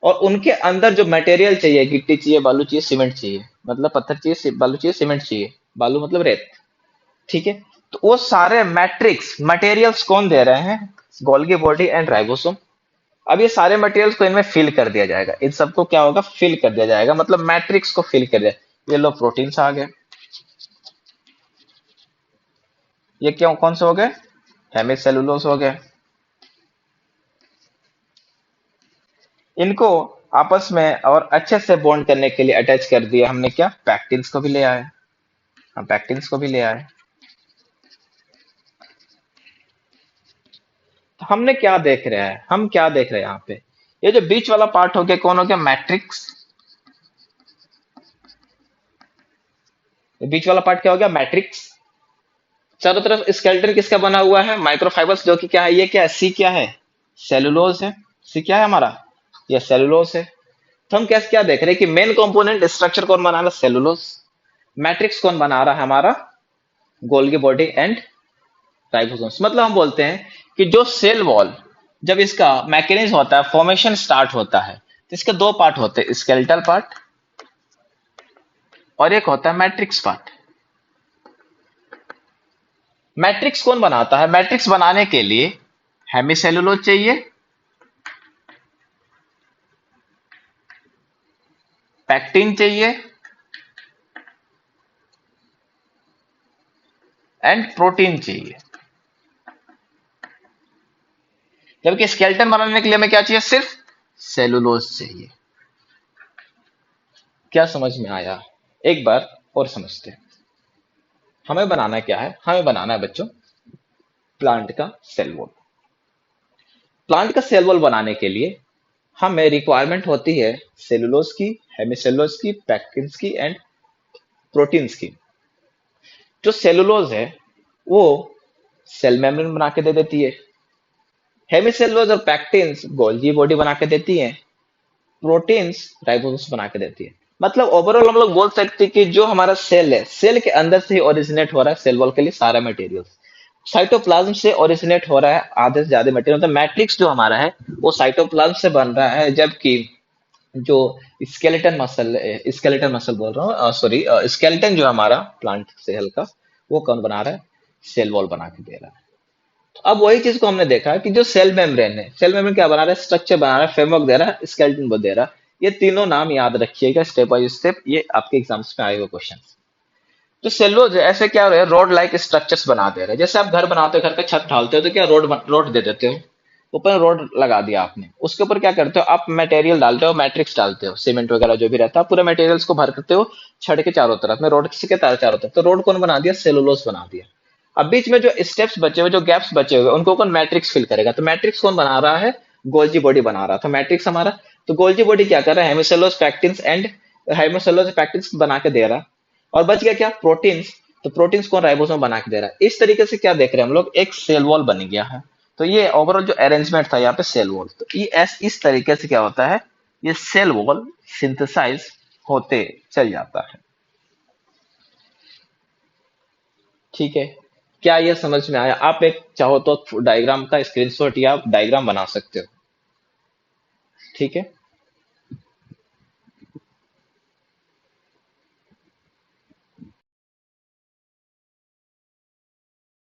और उनके अंदर जो मटेरियल चाहिए, गिट्टी चाहिए, बालू चाहिए, सीमेंट चाहिए, मतलब पत्थर चाहिए, बालू चाहिए, सीमेंट चाहिए, बालू मतलब रेत। ठीक है। तो वो सारे मैट्रिक्स मटेरियल्स कौन दे रहे हैं? Golgi body and ribosome. अब ये सारे मटेरियल्स को इनमें फिल कर दिया जाएगा, इन सबको क्या होगा? फिल कर दिया जाएगा, मतलब मैट्रिक्स को फिल कर दिया। ये लो प्रोटीन्स आ गए, ये क्यों कौन से हो गए? हेमिसेलुलोज हो गए। इनको आपस में और अच्छे से बॉन्ड करने के लिए अटैच कर दिया हमने, क्या? पैक्टिन्स को भी ले आए। हम पैक्टिन्स को भी ले आए। तो हमने क्या देख रहे हैं? हम क्या देख रहे हैं यहाँ पे? ये जो बीच वाला पार्ट हो गया कौन हो गया? मैट्रिक्स। ये बीच वाला पार्ट क्या हो गया? मैट्रिक्स। चारों तरफ स्केलेटन किसका बना हुआ है? माइक्रोफाइबर्स, जो कि क्या है? ये क्या है? सी क्या है? सेलुलोज है। सी क्या है हमारा? ये सेलुलोज है। तो हम कैसे क्या देख रहे हैं कि मेन कंपोनेंट स्ट्रक्चर कौन बना रहा है? सेलुलोज। मैट्रिक्स कौन बना रहा है हमारा? Golgi body and ribosomes. मतलब हम बोलते हैं कि जो सेल वॉल, जब इसका मैकेनिज्म होता है, फॉर्मेशन स्टार्ट होता है, तो इसके दो पार्ट होते हैं, स्केलेटल पार्ट और एक होता है मैट्रिक्स पार्ट। मैट्रिक्स कौन बनाता है? मैट्रिक्स बनाने के लिए हेमिसेलुलोज चाहिए, पैक्टिन चाहिए एंड प्रोटीन चाहिए। जबकि स्केलेटन बनाने के लिए हमें क्या चाहिए? सिर्फ सेलुलोज चाहिए। क्या समझ में आया? एक बार और समझते हैं। हमें बनाना क्या है? हमें बनाना है बच्चों प्लांट का सेल वॉल। प्लांट का सेल वॉल बनाने के लिए हमें रिक्वायरमेंट होती है सेलुलोज की, हेमिसेलुलोज की, पैक्टिन्स की एंड प्रोटीन्स की। जो सेलुलोज है वो सेल मेम्ब्रेन बना के दे देती है, हेमिसेलुलोज और पैक्टिन्स गोल्गी बॉडी बना के देती है, प्रोटीन्स राइबोसोम्स बना के देती है। मतलब ओवरऑल हम लोग बोल सकते हैं कि जो हमारा सेल है, सेल के अंदर से ही ओरिजिनेट हो रहा है सेल वॉल के लिए सारा मटेरियल। साइटोप्लाज्म से ओरिजिनेट हो रहा है आधे से ज्यादा मटेरियल, मतलब मैट्रिक्स जो हमारा है वो साइटोप्लाज्म से बन रहा है, जबकि जो स्केलेटन मसल बोल रहा हूँ, सॉरी, स्केलेटन जो हमारा प्लांट सेल का, वो कौन बना रहा है? सेल वॉल बना के दे रहा है। तो अब वही चीज को हमने देखा कि जो सेल मेम्ब्रेन है, सेल मेम्ब्रेन क्या बना रहा है? स्ट्रक्चर बना रहा है, फ्रेमवर्क दे रहा है, स्केलेटन दे रहा है। ये तीनों नाम याद रखिएगा स्टेप बाय स्टेप, ये आपके एग्जाम्स में आए हुए क्वेश्चन। तो सेलुलोज ऐसे क्या हो रहा है? रोड लाइक स्ट्रक्चर्स बना दे रहे हैं। जैसे आप घर बनाते हो, घर का छत ढालते हो, तो क्या रोड दे देते हो, ऊपर रोड लगा दिया आपने, उसके ऊपर क्या करते हो? आप मटेरियल डालते हो, मैट्रिक्स डालते हो, सीमेंट वगैरह जो भी रहता है, पूरे मटेरियल्स को भर करते हो छड़ के चारों तरफ में, रोड के चारों तरफ। तो रोड कौन बना दिया? सेलुलोज बना दिया। अब बीच में जो स्टेप्स बचे हुए, जो गैप्स बचे हुए, उनको कौन मैट्रिक्स फिल करेगा? तो मैट्रिक्स कौन बना रहा है? गोल्जी बॉडी बना रहा था मैट्रिक्स हमारा। तो गोल्जी बॉडी क्या कर रहा है? हेमिसेलुलोज पैक्टिन्स एंड हेमिसेलुलोज पैक्टिन्स बना के दे रहा है। और बच गया क्या? प्रोटीन्स। तो प्रोटीन्स कौन राइबोसोम बना के दे रहा है। इस तरीके से क्या देख रहे हैं हम लोग? एक सेल वॉल बन गया है। तो ये ओवरऑल जो अरेंजमेंट था यहाँ पे सेल वॉल, तो ये इस तरीके से क्या होता है? ये सेल वॉल सिंथेसाइज होते चल जाता है। ठीक है, क्या ये समझ में आया? आप एक चाहो तो डायग्राम का स्क्रीनशॉट या डायग्राम बना सकते हो। ठीक है।